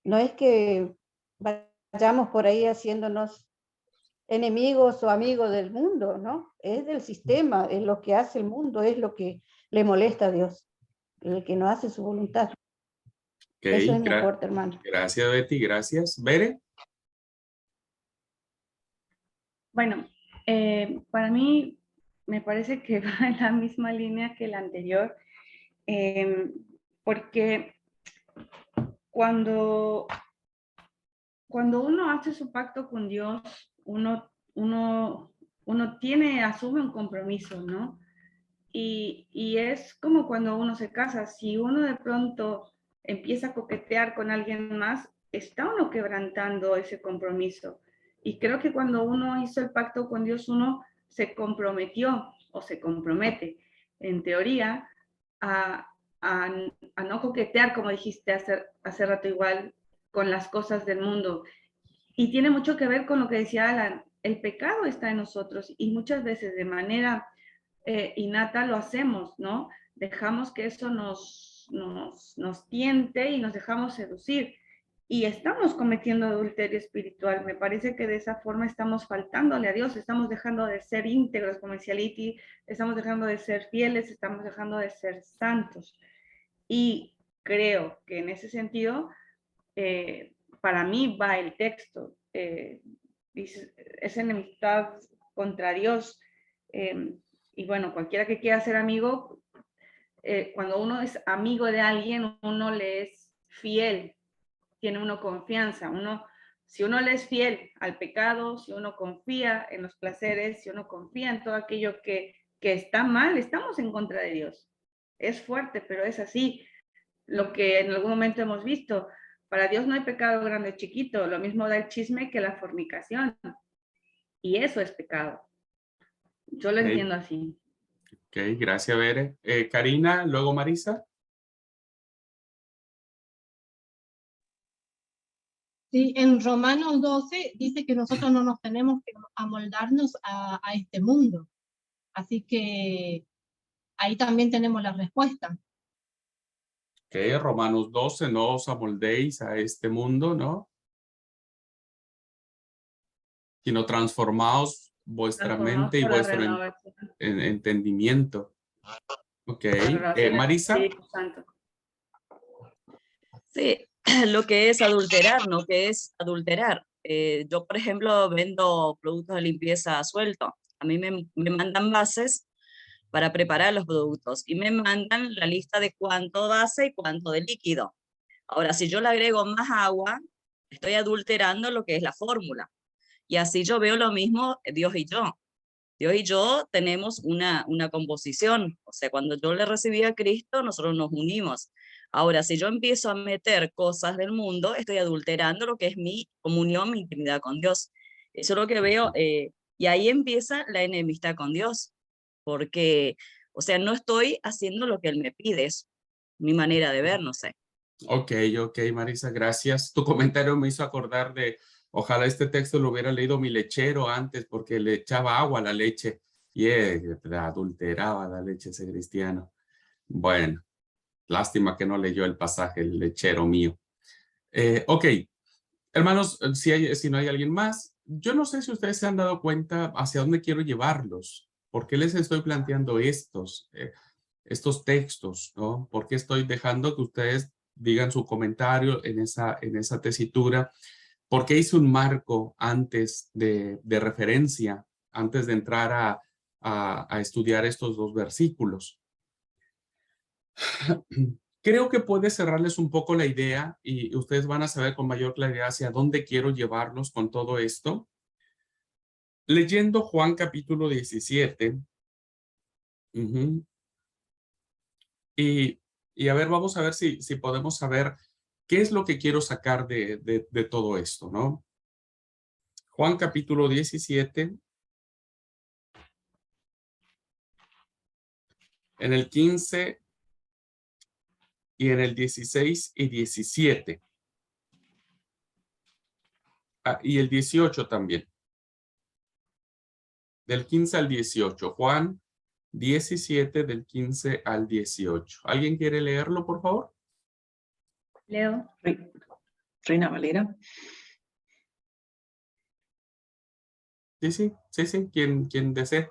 No es que vayamos por ahí haciéndonos enemigos o amigos del mundo, ¿no? Es del sistema, es lo que hace el mundo, es lo que le molesta a Dios, el que no hace su voluntad. Okay, eso es mi aporte, hermano. Gracias, Betty, gracias. ¿Bere? Bueno, para mí me parece que va en la misma línea que la anterior, porque cuando uno hace su pacto con Dios, uno asume un compromiso, ¿no? Y es como cuando uno se casa, si uno de pronto empieza a coquetear con alguien más, está uno quebrantando ese compromiso. Y creo que cuando uno hizo el pacto con Dios, uno se comprometió o se compromete, en teoría, a no coquetear, como dijiste hace rato igual, con las cosas del mundo. Y tiene mucho que ver con lo que decía Alan, el pecado está en nosotros y muchas veces de manera innata lo hacemos, ¿no? Dejamos que eso nos tiente y nos dejamos seducir. Y estamos cometiendo adulterio espiritual. Me parece que de esa forma estamos faltándole a Dios, estamos dejando de ser íntegros, como decía Liti, estamos dejando de ser fieles, estamos dejando de ser santos. Y creo que en ese sentido, para mí va el texto. Dice, es enemistad contra Dios. Y bueno, cualquiera que quiera ser amigo, cuando uno es amigo de alguien, uno le es fiel, tiene uno confianza. Si uno le es fiel al pecado, si uno confía en los placeres, si uno confía en todo aquello que está mal, estamos en contra de Dios. Es fuerte, pero es así. Lo que en algún momento hemos visto, para Dios no hay pecado grande o chiquito, lo mismo da el chisme que la fornicación. Y eso es pecado. Yo lo entiendo así. Ok, gracias, Bere. Karina, luego Marisa. Sí, en Romanos 12 dice que nosotros no nos tenemos que amoldarnos a este mundo. Así que ahí también tenemos la respuesta. Ok, Romanos 12, no os amoldéis a este mundo, ¿no? Sino transformaos vuestra Transformados mente y por la vuestro renovación entendimiento. Ok, del Marisa. Espíritu Santo. Sí, lo que es adulterar, ¿no? ¿Qué es adulterar? Yo, por ejemplo, vendo productos de limpieza suelto. A mí me mandan bases para preparar los productos y me mandan la lista de cuánto base y cuánto de líquido. Ahora, si yo le agrego más agua, estoy adulterando lo que es la fórmula. Y así yo veo lo mismo Dios y yo. Dios y yo tenemos una composición. O sea, cuando yo le recibí a Cristo, nosotros nos unimos. Ahora, si yo empiezo a meter cosas del mundo, estoy adulterando lo que es mi comunión, mi intimidad con Dios. Eso es lo que veo. Y ahí empieza la enemistad con Dios. Porque, o sea, no estoy haciendo lo que Él me pide. Es mi manera de ver, no sé. Ok, Marisa, gracias. Tu comentario me hizo acordar de, ojalá este texto lo hubiera leído mi lechero antes, porque le echaba agua a la leche y adulteraba la leche ese cristiano. Bueno, lástima que no leyó el pasaje, el lechero mío. Ok, hermanos, si no hay alguien más, yo no sé si ustedes se han dado cuenta hacia dónde quiero llevarlos. ¿Por qué les estoy planteando estos textos, ¿no? ¿Por qué estoy dejando que ustedes digan su comentario en esa tesitura? ¿Por qué hice un marco antes de referencia, antes de entrar a estudiar estos dos versículos? Creo que puede cerrarles un poco la idea y ustedes van a saber con mayor claridad hacia dónde quiero llevarlos con todo esto. Leyendo Juan capítulo 17. Y a ver, vamos a ver si podemos saber qué es lo que quiero sacar de todo esto, ¿no? Juan capítulo 17, en el 15 y en el 16 y 17. Y el 18 también. Del 15 al 18. Juan 17, del 15 al 18. ¿Alguien quiere leerlo, por favor? Leo. Reina Valera. Sí. Quien desee.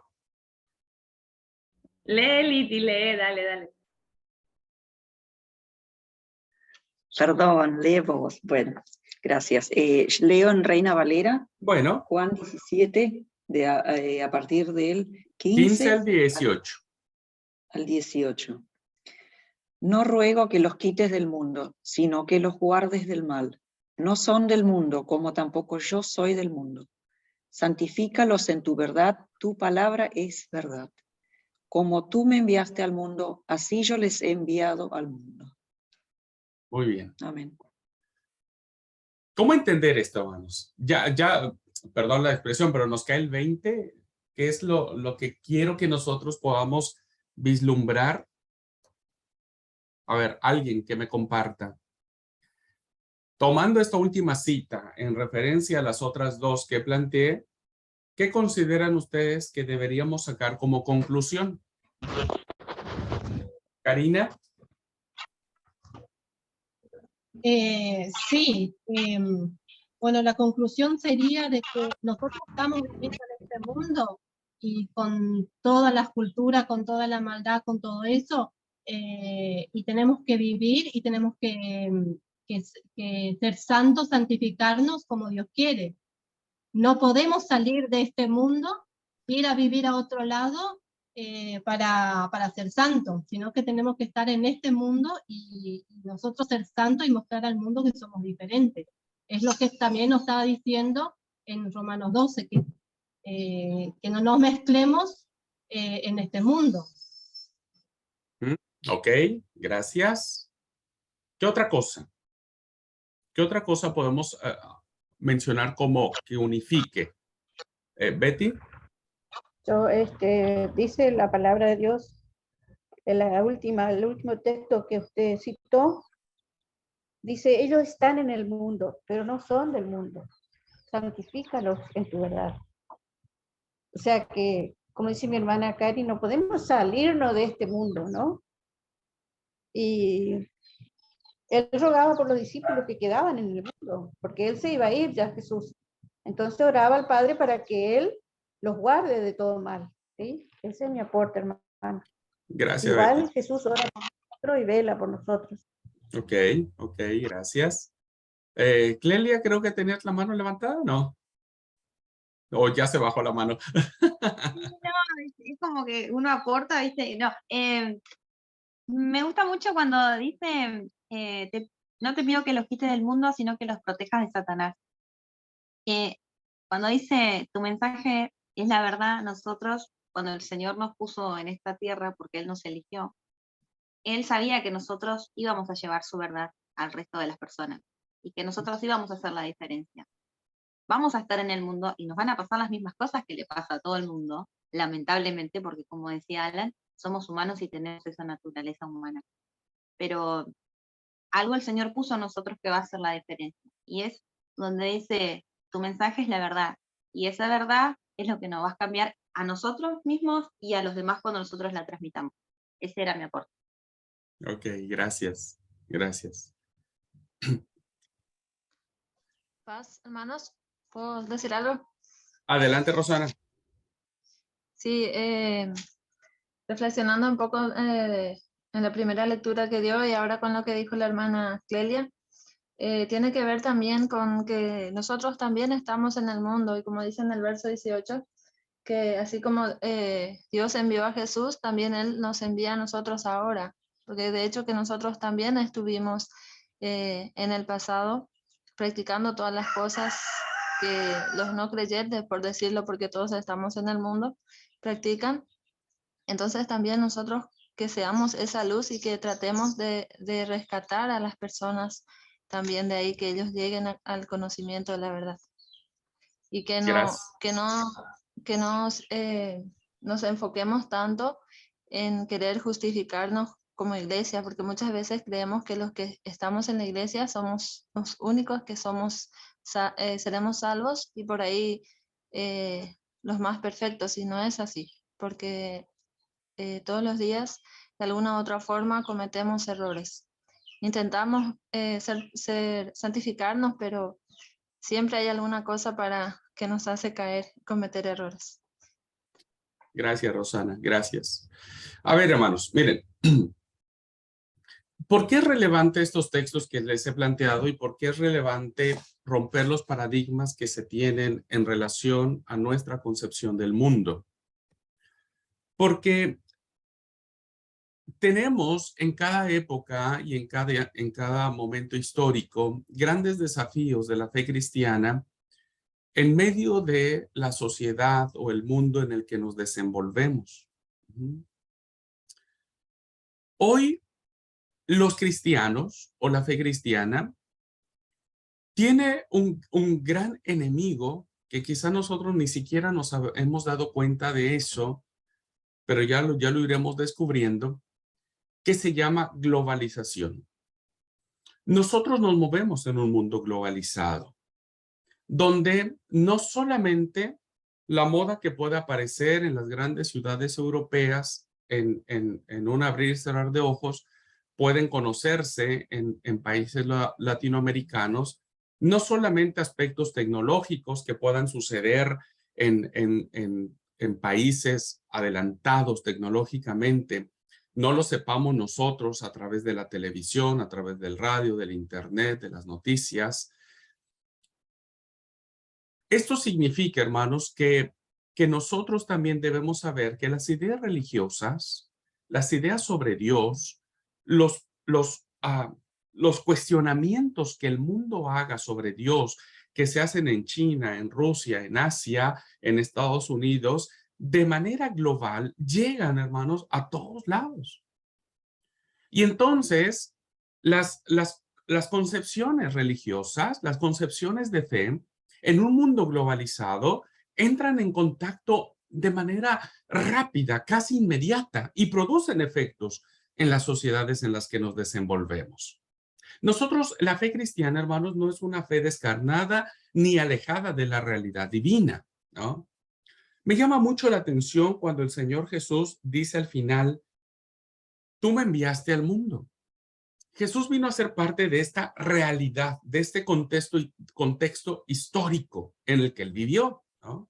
Lee, Liti, lee, dale. Perdón, lee vos. Bueno, gracias. Leo en Reina Valera. Bueno. Juan 17, a partir del 15 al 18. Al 18. No ruego que los quites del mundo, sino que los guardes del mal. No son del mundo, como tampoco yo soy del mundo. Santifícalos en tu verdad, tu palabra es verdad. Como tú me enviaste al mundo, así yo les he enviado al mundo. Muy bien. Amén. ¿Cómo entender esto, hermanos? Ya, perdón la expresión, pero nos cae el 20. ¿Qué es lo que quiero que nosotros podamos vislumbrar? A ver, alguien que me comparta. Tomando esta última cita en referencia a las otras dos que planteé, ¿qué consideran ustedes que deberíamos sacar como conclusión? Karina. Sí, bueno, la conclusión sería de que nosotros estamos viviendo en este mundo y con todas las culturas, con toda la maldad, con todo eso, y tenemos que vivir y tenemos que ser santos, santificarnos como Dios quiere. No podemos salir de este mundo, ir a vivir a otro lado para ser santos, sino que tenemos que estar en este mundo y nosotros ser santos y mostrar al mundo que somos diferentes. Es lo que también nos estaba diciendo en Romanos 12, que no nos mezclemos en este mundo. Ok, gracias. ¿Qué otra cosa? ¿Qué otra cosa podemos mencionar como que unifique? Betty. Dice la palabra de Dios, en el último texto que usted citó, Dice, ellos están en el mundo, pero no son del mundo. Santifícalos en tu verdad. O sea que, como dice mi hermana Cari, no podemos salirnos de este mundo, ¿no? Y él rogaba por los discípulos que quedaban en el mundo, porque él se iba a ir ya, Jesús. Entonces oraba al Padre para que él los guarde de todo mal, ¿sí? Ese es mi aporte, hermano. Gracias, Igual Betty. Jesús ora por nosotros y vela por nosotros. Ok, gracias. Clelia, creo que tenías la mano levantada, ¿no? O ya se bajó la mano. No, es como que uno aporta, ¿viste? No, me gusta mucho cuando dice, no te pido que los quites del mundo, sino que los protejas de Satanás. Cuando dice, tu mensaje es la verdad, nosotros, cuando el Señor nos puso en esta tierra, porque Él nos eligió, Él sabía que nosotros íbamos a llevar su verdad al resto de las personas y que nosotros íbamos a hacer la diferencia. Vamos a estar en el mundo y nos van a pasar las mismas cosas que le pasa a todo el mundo, lamentablemente, porque como decía Alan, somos humanos y tenemos esa naturaleza humana. Pero algo el Señor puso a nosotros que va a hacer la diferencia. Y es donde dice, tu mensaje es la verdad. Y esa verdad es lo que nos va a cambiar a nosotros mismos y a los demás cuando nosotros la transmitamos. Ese era mi aporte. Ok, gracias. Gracias. Paz, hermanos, ¿puedo decir algo? Adelante, Rosana. Sí, reflexionando un poco en la primera lectura que dio y ahora con lo que dijo la hermana Clelia, tiene que ver también con que nosotros también estamos en el mundo y como dice en el verso 18, que así como Dios envió a Jesús, también Él nos envía a nosotros ahora, porque de hecho que nosotros también estuvimos en el pasado practicando todas las cosas que los no creyentes, por decirlo, porque todos estamos en el mundo, practican. Entonces también nosotros que seamos esa luz y que tratemos de rescatar a las personas también de ahí, que ellos lleguen al conocimiento de la verdad. Y que nos enfoquemos tanto en querer justificarnos como iglesia, porque muchas veces creemos que los que estamos en la iglesia somos los únicos que seremos salvos y por ahí los más perfectos, y no es así, porque todos los días de alguna u otra forma cometemos errores. Intentamos santificarnos, pero siempre hay alguna cosa para que nos hace caer, cometer errores. Gracias, Rosana. Gracias. A ver, hermanos, miren. ¿Por qué es relevante estos textos que les he planteado y por qué es relevante romper los paradigmas que se tienen en relación a nuestra concepción del mundo? Porque tenemos en cada época y en cada momento histórico grandes desafíos de la fe cristiana en medio de la sociedad o el mundo en el que nos desenvolvemos. Hoy, los cristianos o la fe cristiana tiene un gran enemigo que quizá nosotros ni siquiera nos hemos dado cuenta de eso, pero ya lo iremos descubriendo, que se llama globalización. Nosotros nos movemos en un mundo globalizado, donde no solamente la moda que puede aparecer en las grandes ciudades europeas en un abrir y cerrar de ojos, pueden conocerse en países latinoamericanos, no solamente aspectos tecnológicos que puedan suceder en países adelantados tecnológicamente, no lo sepamos nosotros a través de la televisión, a través del radio, del internet, de las noticias. Esto significa, hermanos, que nosotros también debemos saber que las ideas religiosas, las ideas sobre Dios, los cuestionamientos que el mundo haga sobre Dios, que se hacen en China, en Rusia, en Asia, en Estados Unidos, de manera global, llegan, hermanos, a todos lados. Y entonces, las concepciones religiosas, las concepciones de fe, en un mundo globalizado, entran en contacto de manera rápida, casi inmediata, y producen efectos en las sociedades en las que nos desenvolvemos. Nosotros, la fe cristiana, hermanos, no es una fe descarnada ni alejada de la realidad divina, ¿no? Me llama mucho la atención cuando el Señor Jesús dice al final, tú me enviaste al mundo. Jesús vino a ser parte de esta realidad, de este contexto histórico en el que él vivió, ¿no?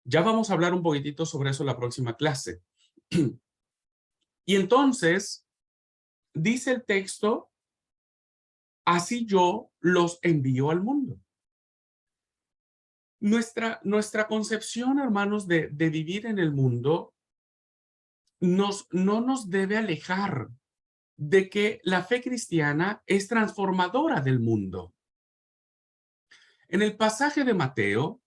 Ya vamos a hablar un poquitito sobre eso en la próxima clase. Y entonces, dice el texto, así yo los envío al mundo. Nuestra concepción, hermanos, de vivir en el mundo no nos debe alejar de que la fe cristiana es transformadora del mundo. En el pasaje de Mateo,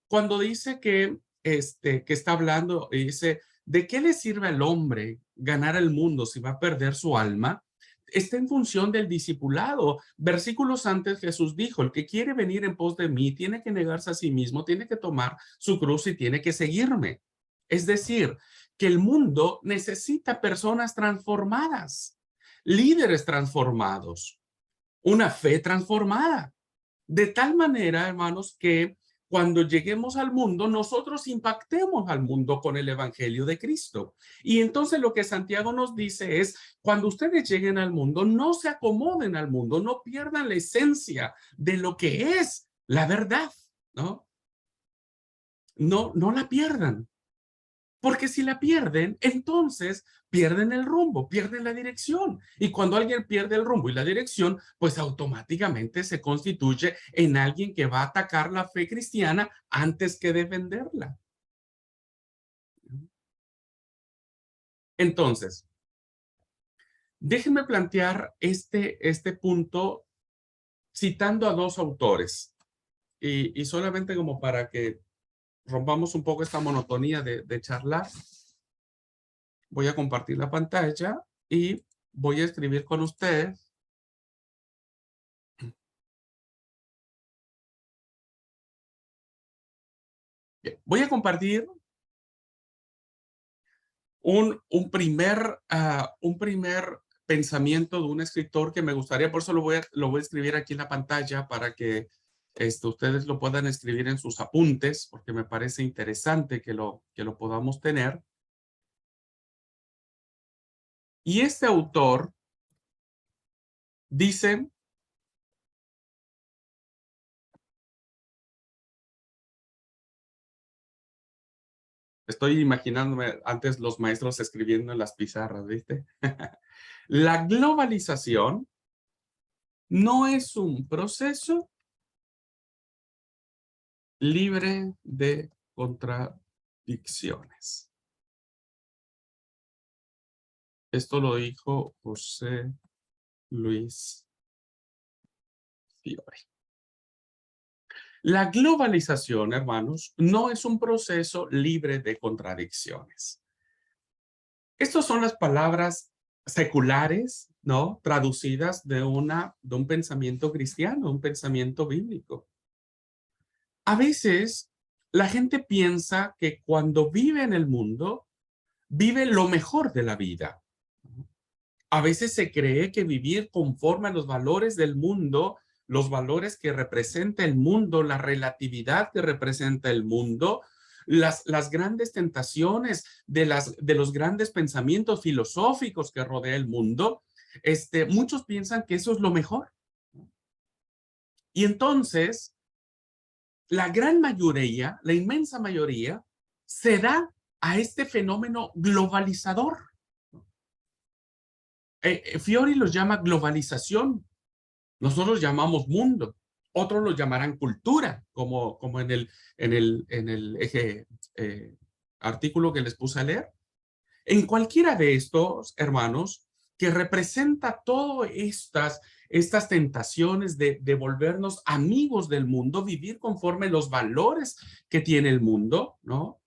cuando dice que está hablando, dice, ¿de qué le sirve al hombre ganar el mundo si va a perder su alma? Está en función del discipulado. Versículos antes Jesús dijo, el que quiere venir en pos de mí tiene que negarse a sí mismo, tiene que tomar su cruz y tiene que seguirme. Es decir, que el mundo necesita personas transformadas, líderes transformados, una fe transformada. De tal manera, hermanos, que cuando lleguemos al mundo, nosotros impactemos al mundo con el evangelio de Cristo. Y entonces lo que Santiago nos dice es, cuando ustedes lleguen al mundo, no se acomoden al mundo, no pierdan la esencia de lo que es la verdad, ¿no? No la pierdan. Porque si la pierden, entonces pierden el rumbo, pierden la dirección. Y cuando alguien pierde el rumbo y la dirección, pues automáticamente se constituye en alguien que va a atacar la fe cristiana antes que defenderla. Entonces, déjenme plantear este punto citando a dos autores. Y solamente como para que rompamos un poco esta monotonía de charlar. Voy a compartir la pantalla y voy a escribir con ustedes. Bien, voy a compartir un primer pensamiento de un escritor que me gustaría, por eso lo voy a escribir aquí en la pantalla para que ustedes lo puedan escribir en sus apuntes, porque me parece interesante que lo podamos tener. Y este autor dice, estoy imaginándome antes los maestros escribiendo en las pizarras, ¿viste? La globalización no es un proceso libre de contradicciones. Esto lo dijo José Luis Fiore. La globalización, hermanos, no es un proceso libre de contradicciones. Estas son las palabras seculares, ¿no? Traducidas de un pensamiento cristiano, un pensamiento bíblico. A veces la gente piensa que cuando vive en el mundo, vive lo mejor de la vida. A veces se cree que vivir conforme a los valores del mundo, los valores que representa el mundo, la relatividad que representa el mundo, las grandes tentaciones de los grandes pensamientos filosóficos que rodea el mundo, muchos piensan que eso es lo mejor. Y entonces, la gran mayoría, la inmensa mayoría, se da a este fenómeno globalizador. Fiore los llama globalización, nosotros llamamos mundo, otros lo llamarán cultura, como en el artículo que les puse a leer. En cualquiera de estos, hermanos, que representa todas estas tentaciones de volvernos amigos del mundo, vivir conforme los valores que tiene el mundo, ¿no?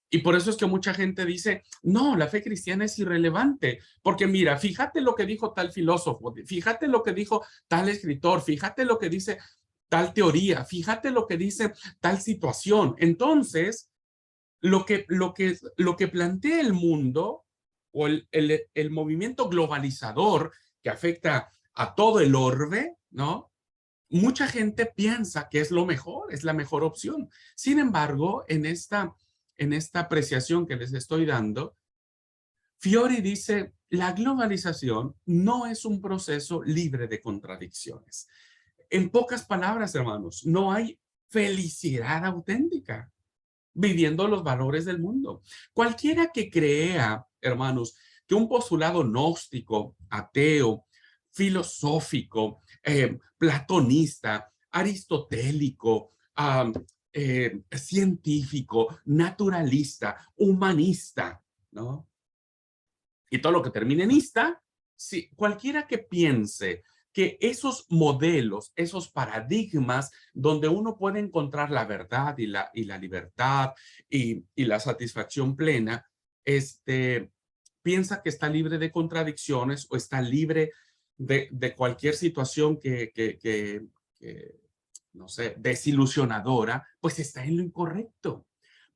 Y por eso es que mucha gente dice, no, la fe cristiana es irrelevante, porque mira, fíjate lo que dijo tal filósofo, fíjate lo que dijo tal escritor, fíjate lo que dice tal teoría, fíjate lo que dice tal situación. Entonces, lo que plantea el mundo o el movimiento globalizador que afecta a todo el orbe, ¿no? Mucha gente piensa que es lo mejor, es la mejor opción. Sin embargo, en esta apreciación que les estoy dando, Fiore dice, la globalización no es un proceso libre de contradicciones. En pocas palabras, hermanos, no hay felicidad auténtica viviendo los valores del mundo. Cualquiera que crea, hermanos, que un postulado gnóstico, ateo, filosófico, platonista, aristotélico, científico, naturalista, humanista, ¿no? Y todo lo que termine en ista, si cualquiera que piense que esos modelos, esos paradigmas donde uno puede encontrar la verdad y la libertad y la satisfacción plena, piensa que está libre de contradicciones o está libre de cualquier situación que, no sé, desilusionadora, pues está en lo incorrecto.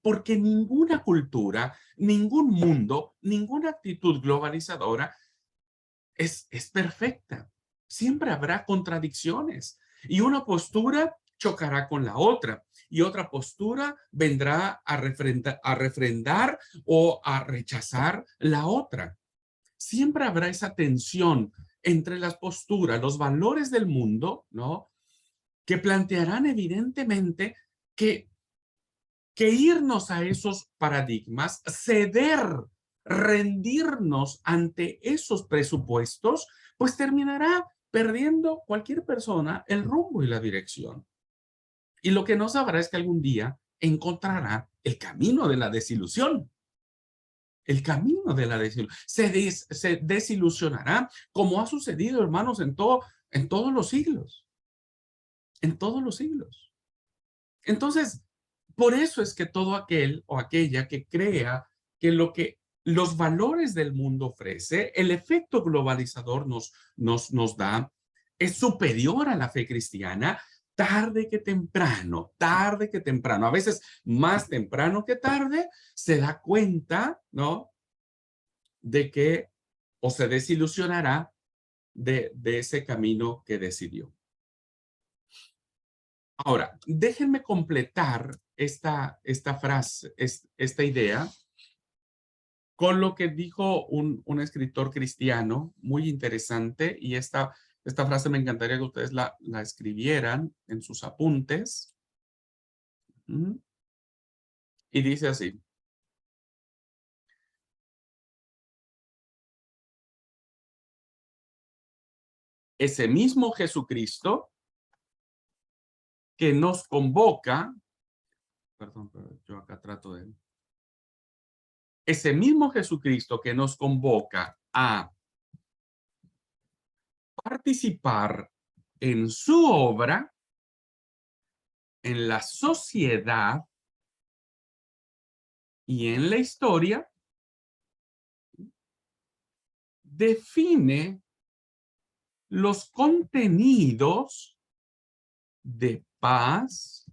Porque ninguna cultura, ningún mundo, ninguna actitud globalizadora es perfecta. Siempre habrá contradicciones y una postura chocará con la otra y otra postura vendrá a refrendar o a rechazar la otra. Siempre habrá esa tensión entre las posturas, los valores del mundo, ¿no? Que plantearán evidentemente que irnos a esos paradigmas, ceder, rendirnos ante esos presupuestos, pues terminará perdiendo cualquier persona el rumbo y la dirección. Y lo que no sabrá es que algún día encontrará el camino de la desilusión. El camino de la desilusión. Se desilusionará como ha sucedido, hermanos, en todos los siglos. En todos los siglos. Entonces, por eso es que todo aquel o aquella que crea que lo que los valores del mundo ofrece, el efecto globalizador nos da, es superior a la fe cristiana, tarde que temprano, a veces más temprano que tarde, se da cuenta, ¿no? De que o se desilusionará de ese camino que decidió. Ahora, déjenme completar esta frase, esta idea, con lo que dijo un escritor cristiano muy interesante, y esta frase me encantaría que ustedes la escribieran en sus apuntes. Y dice así: ese mismo Jesucristo que nos convoca, perdón, pero yo acá trato de... Ese mismo Jesucristo que nos convoca a participar en su obra, en la sociedad y en la historia, define los contenidos de paz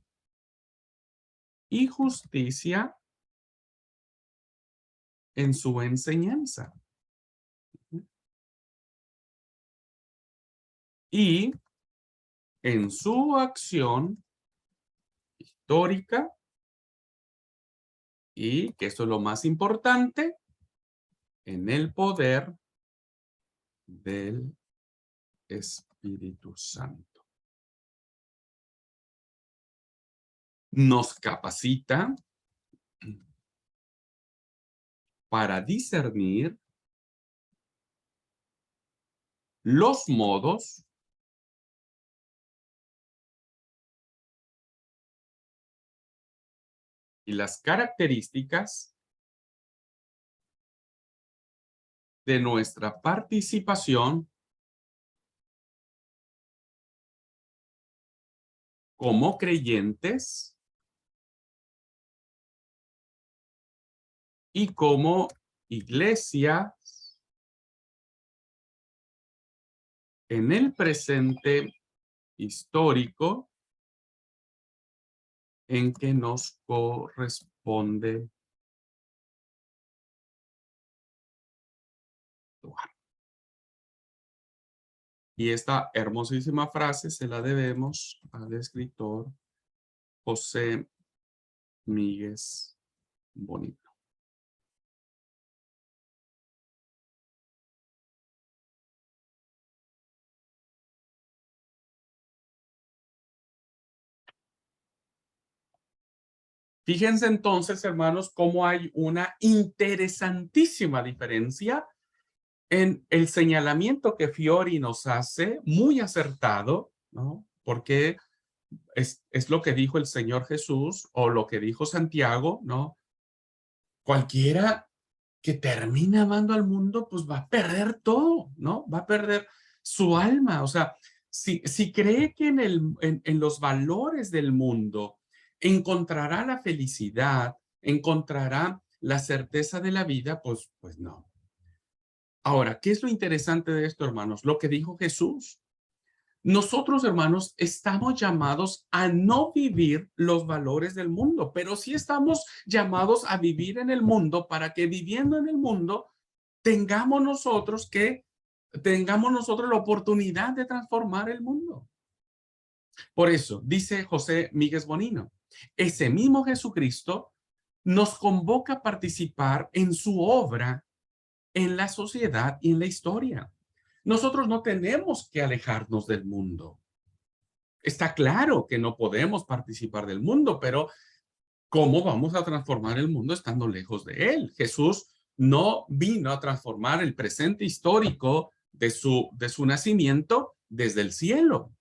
y justicia en su enseñanza. Y en su acción histórica, y que esto es lo más importante, en el poder del Espíritu Santo. Nos capacita para discernir los modos y las características de nuestra participación como creyentes y como iglesia en el presente histórico en que nos corresponde Y esta hermosísima frase se la debemos al escritor José Míguez Bonino. Fíjense entonces, hermanos, cómo hay una interesantísima diferencia en el señalamiento que Fiori nos hace, muy acertado, ¿no? Porque es lo que dijo el Señor Jesús o lo que dijo Santiago, ¿no? Cualquiera que termine amando al mundo, pues va a perder todo, ¿no? Va a perder su alma. O sea, si cree que en los valores del mundo encontrará la felicidad, encontrará la certeza de la vida, pues no. Ahora, ¿qué es lo interesante de esto, hermanos? Lo que dijo Jesús. Nosotros, hermanos, estamos llamados a no vivir los valores del mundo, pero sí estamos llamados a vivir en el mundo para que viviendo en el mundo tengamos nosotros la oportunidad de transformar el mundo. Por eso, dice José Míguez Bonino, ese mismo Jesucristo nos convoca a participar en su obra en la sociedad y en la historia. Nosotros no tenemos que alejarnos del mundo. Está claro que no podemos participar del mundo, pero ¿cómo vamos a transformar el mundo estando lejos de él? Jesús no vino a transformar el presente histórico de su nacimiento desde el cielo.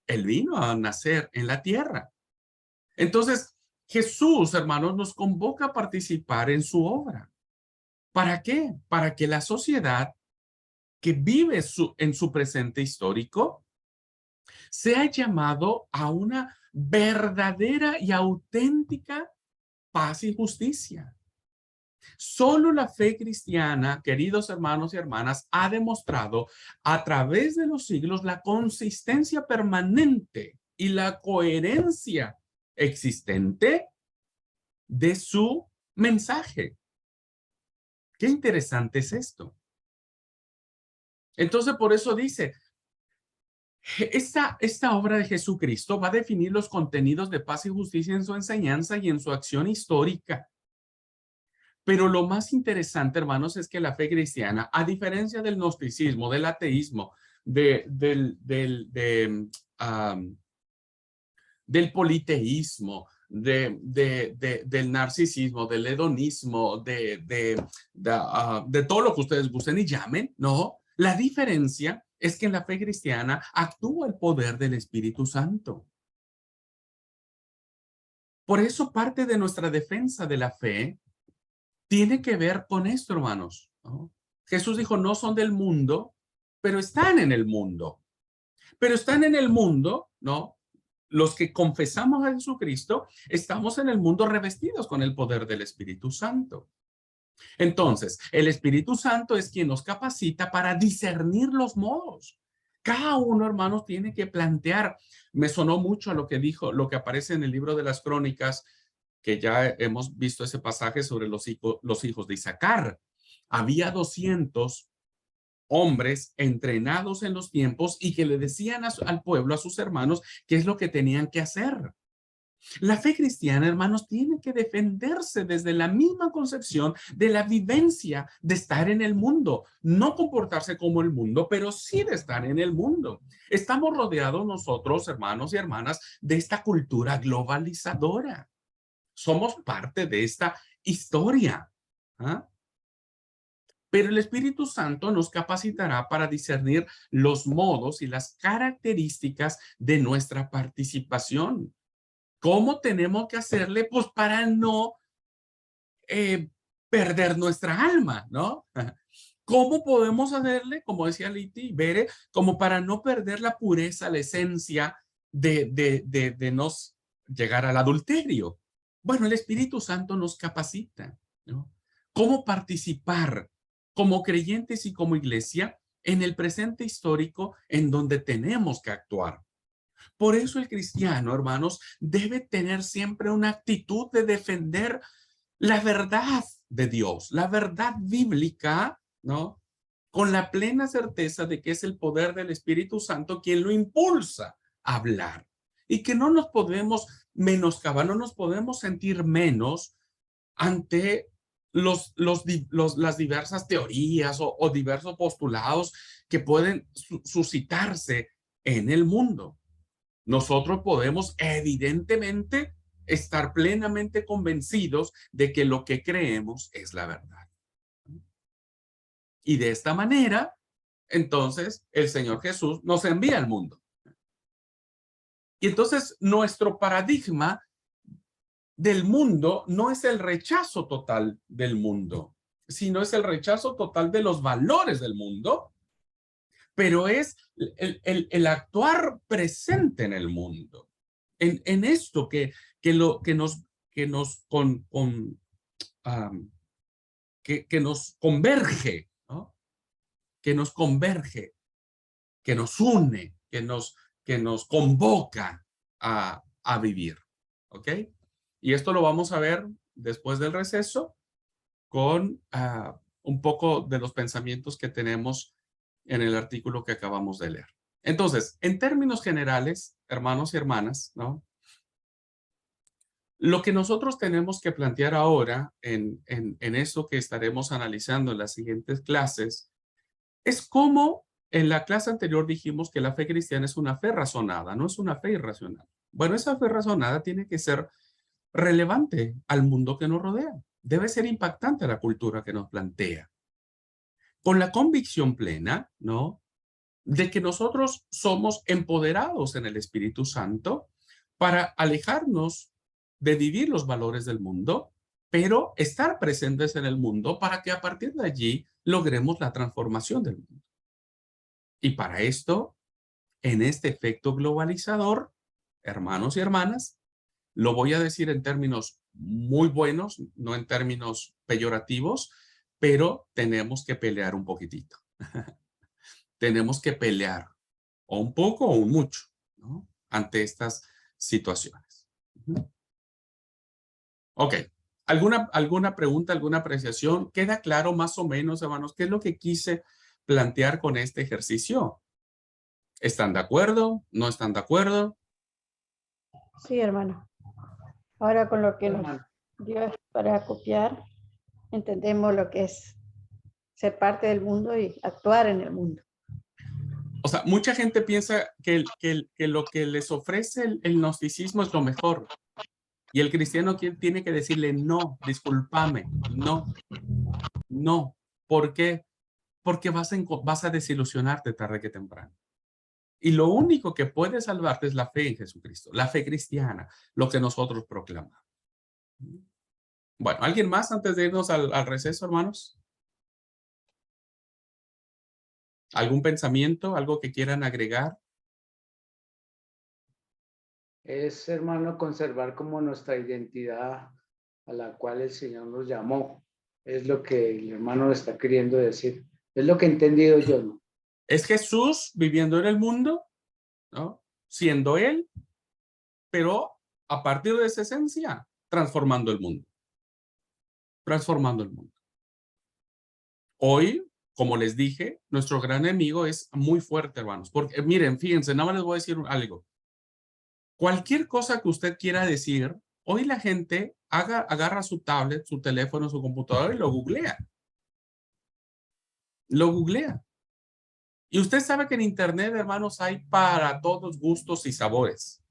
Él vino a nacer en la tierra. Entonces, Jesús, hermanos, nos convoca a participar en su obra. ¿Para qué? Para que la sociedad que vive en su presente histórico sea llamado a una verdadera y auténtica paz y justicia. Solo la fe cristiana, queridos hermanos y hermanas, ha demostrado a través de los siglos la consistencia permanente y la coherencia existente de su mensaje. Qué interesante es esto. Entonces, por eso dice, esta obra de Jesucristo va a definir los contenidos de paz y justicia en su enseñanza y en su acción histórica. Pero lo más interesante, hermanos, es que la fe cristiana, a diferencia del gnosticismo, del ateísmo, del politeísmo, del narcisismo, del hedonismo, de todo lo que ustedes gusten y llamen, ¿no? La diferencia es que en la fe cristiana actúa el poder del Espíritu Santo. Por eso parte de nuestra defensa de la fe tiene que ver con esto, hermanos, ¿no? Jesús dijo, no son del mundo, pero están en el mundo. Pero están en el mundo, ¿no? Los que confesamos a Jesucristo, estamos en el mundo revestidos con el poder del Espíritu Santo. Entonces, el Espíritu Santo es quien nos capacita para discernir los modos. Cada uno, hermanos, tiene que plantear. Me sonó mucho a lo que dijo, lo que aparece en el libro de las Crónicas, que ya hemos visto ese pasaje sobre los hijos de Isaacar. Había 200 hombres entrenados en los tiempos y que le decían al pueblo, a sus hermanos, qué es lo que tenían que hacer. La fe cristiana, hermanos, tiene que defenderse desde la misma concepción de la vivencia de estar en el mundo, no comportarse como el mundo, pero sí de estar en el mundo. Estamos rodeados nosotros, hermanos y hermanas, de esta cultura globalizadora. Somos parte de esta historia. ¿Ah? Pero el Espíritu Santo nos capacitará para discernir los modos y las características de nuestra participación. ¿Cómo tenemos que hacerle? Pues para no perder nuestra alma, ¿no? ¿Cómo podemos hacerle? Como decía Liti y Bere, como para no perder la pureza, la esencia de nos llegar al adulterio. Bueno, el Espíritu Santo nos capacita, ¿no? ¿Cómo participar como creyentes y como iglesia en el presente histórico en donde tenemos que actuar? Por eso el cristiano, hermanos, debe tener siempre una actitud de defender la verdad de Dios, la verdad bíblica, ¿no? con la plena certeza de que es el poder del Espíritu Santo quien lo impulsa a hablar. Y que no nos podemos menoscabar, no nos podemos sentir menos ante las diversas teorías o diversos postulados que pueden suscitarse en el mundo. Nosotros podemos evidentemente estar plenamente convencidos de que lo que creemos es la verdad. Y de esta manera, entonces, el Señor Jesús nos envía al mundo. Y entonces, nuestro paradigma del mundo no es el rechazo total del mundo, sino es el rechazo total de los valores del mundo, pero es el actuar presente en el mundo, en esto que nos converge, ¿no? Que nos converge, que nos une, que nos convoca a vivir, ¿ok? Y esto lo vamos a ver después del receso con un poco de los pensamientos que tenemos en el artículo que acabamos de leer. Entonces, en términos generales, hermanos y hermanas, ¿no? Lo que nosotros tenemos que plantear ahora en esto que estaremos analizando en las siguientes clases es cómo en la clase anterior dijimos que la fe cristiana es una fe razonada, no es una fe irracional. Bueno, esa fe razonada tiene que ser relevante al mundo que nos rodea. Debe ser impactante a la cultura que nos plantea. Con la convicción plena, ¿no? De que nosotros somos empoderados en el Espíritu Santo para alejarnos de vivir los valores del mundo, pero estar presentes en el mundo para que a partir de allí logremos la transformación del mundo. Y para esto, en este efecto globalizador, hermanos y hermanas, lo voy a decir en términos muy buenos, no en términos peyorativos, pero tenemos que pelear un poquitito. Tenemos que pelear o un poco o un mucho, ¿no? Ante estas situaciones. Ok. ¿Alguna pregunta, alguna apreciación? ¿Queda claro más o menos, hermanos, qué es lo que quise plantear con este ejercicio? ¿Están de acuerdo? ¿No están de acuerdo? Sí, hermano. Ahora con lo que nos dio para copiar, entendemos lo que es ser parte del mundo y actuar en el mundo. O sea, mucha gente piensa que lo que les ofrece el gnosticismo es lo mejor. Y el cristiano tiene que decirle, no, discúlpame, no, no. ¿Por qué? Porque vas a desilusionarte tarde que temprano. Y lo único que puede salvarte es la fe en Jesucristo, la fe cristiana, lo que nosotros proclamamos. Bueno, ¿alguien más antes de irnos al receso, hermanos? ¿Algún pensamiento, algo que quieran agregar? Es, hermano, conservar como nuestra identidad a la cual el Señor nos llamó. Es lo que el hermano está queriendo decir. Es lo que he entendido yo, ¿no? Es Jesús viviendo en el mundo, ¿no? Siendo Él, pero a partir de esa esencia, transformando el mundo. Transformando el mundo. Hoy, como les dije, nuestro gran enemigo es muy fuerte, hermanos. Porque, miren, fíjense, nada más les voy a decir algo. Cualquier cosa que usted quiera decir, hoy la gente agarra su tablet, su teléfono, su computadora y lo googlea. Lo googlea. Y usted sabe que en internet, hermanos, hay para todos gustos y sabores.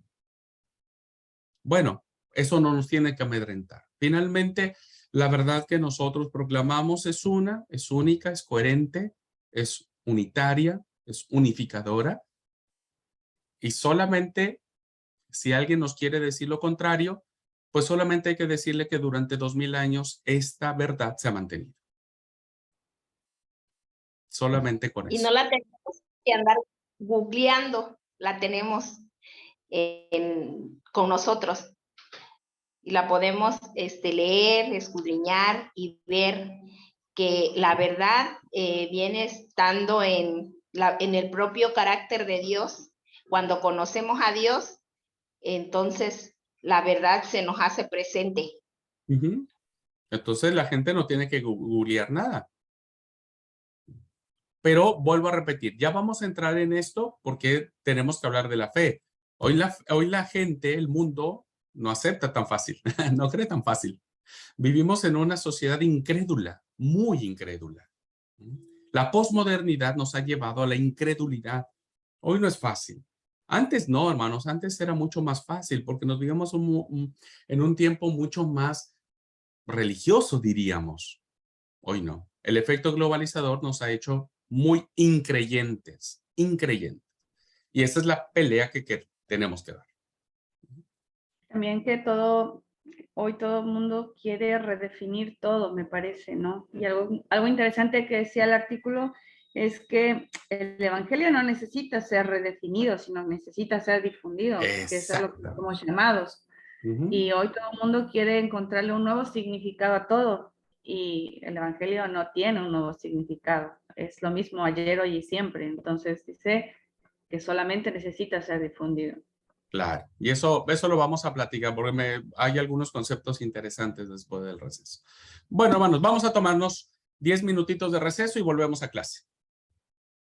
Bueno, eso no nos tiene que amedrentar. Finalmente, la verdad que nosotros proclamamos es una, es única, es coherente, es unitaria, es unificadora. Y solamente, si alguien nos quiere decir lo contrario, pues solamente hay que decirle que durante 2000 años esta verdad se ha mantenido. Solamente con eso. Y no la tenemos que andar googleando, la tenemos con nosotros. Y la podemos leer, escudriñar y ver que la verdad viene estando en el propio carácter de Dios. Cuando conocemos a Dios, entonces la verdad se nos hace presente. Entonces la gente no tiene que googlear nada. Pero vuelvo a repetir, ya vamos a entrar en esto porque tenemos que hablar de la fe. Hoy la gente, el mundo, no acepta tan fácil, no cree tan fácil. Vivimos en una sociedad incrédula, muy incrédula. La posmodernidad nos ha llevado a la incredulidad. Hoy no es fácil. Antes no, hermanos, antes era mucho más fácil porque nos vivíamos en un tiempo mucho más religioso, diríamos. Hoy no. El efecto globalizador nos ha hecho muy increyentes. Y esa es la pelea que tenemos que dar. También que hoy todo el mundo quiere redefinir todo, me parece, ¿no? Y algo interesante que decía el artículo es que el evangelio no necesita ser redefinido, sino necesita ser difundido, que es a lo que somos llamados. Y hoy todo el mundo quiere encontrarle un nuevo significado a todo, y el evangelio no tiene un nuevo significado. Es lo mismo ayer, hoy y siempre. Entonces dice que solamente necesita ser difundido. Claro, y eso lo vamos a platicar porque hay algunos conceptos interesantes después del receso. Bueno, hermanos, vamos a tomarnos 10 minutitos de receso y volvemos a clase.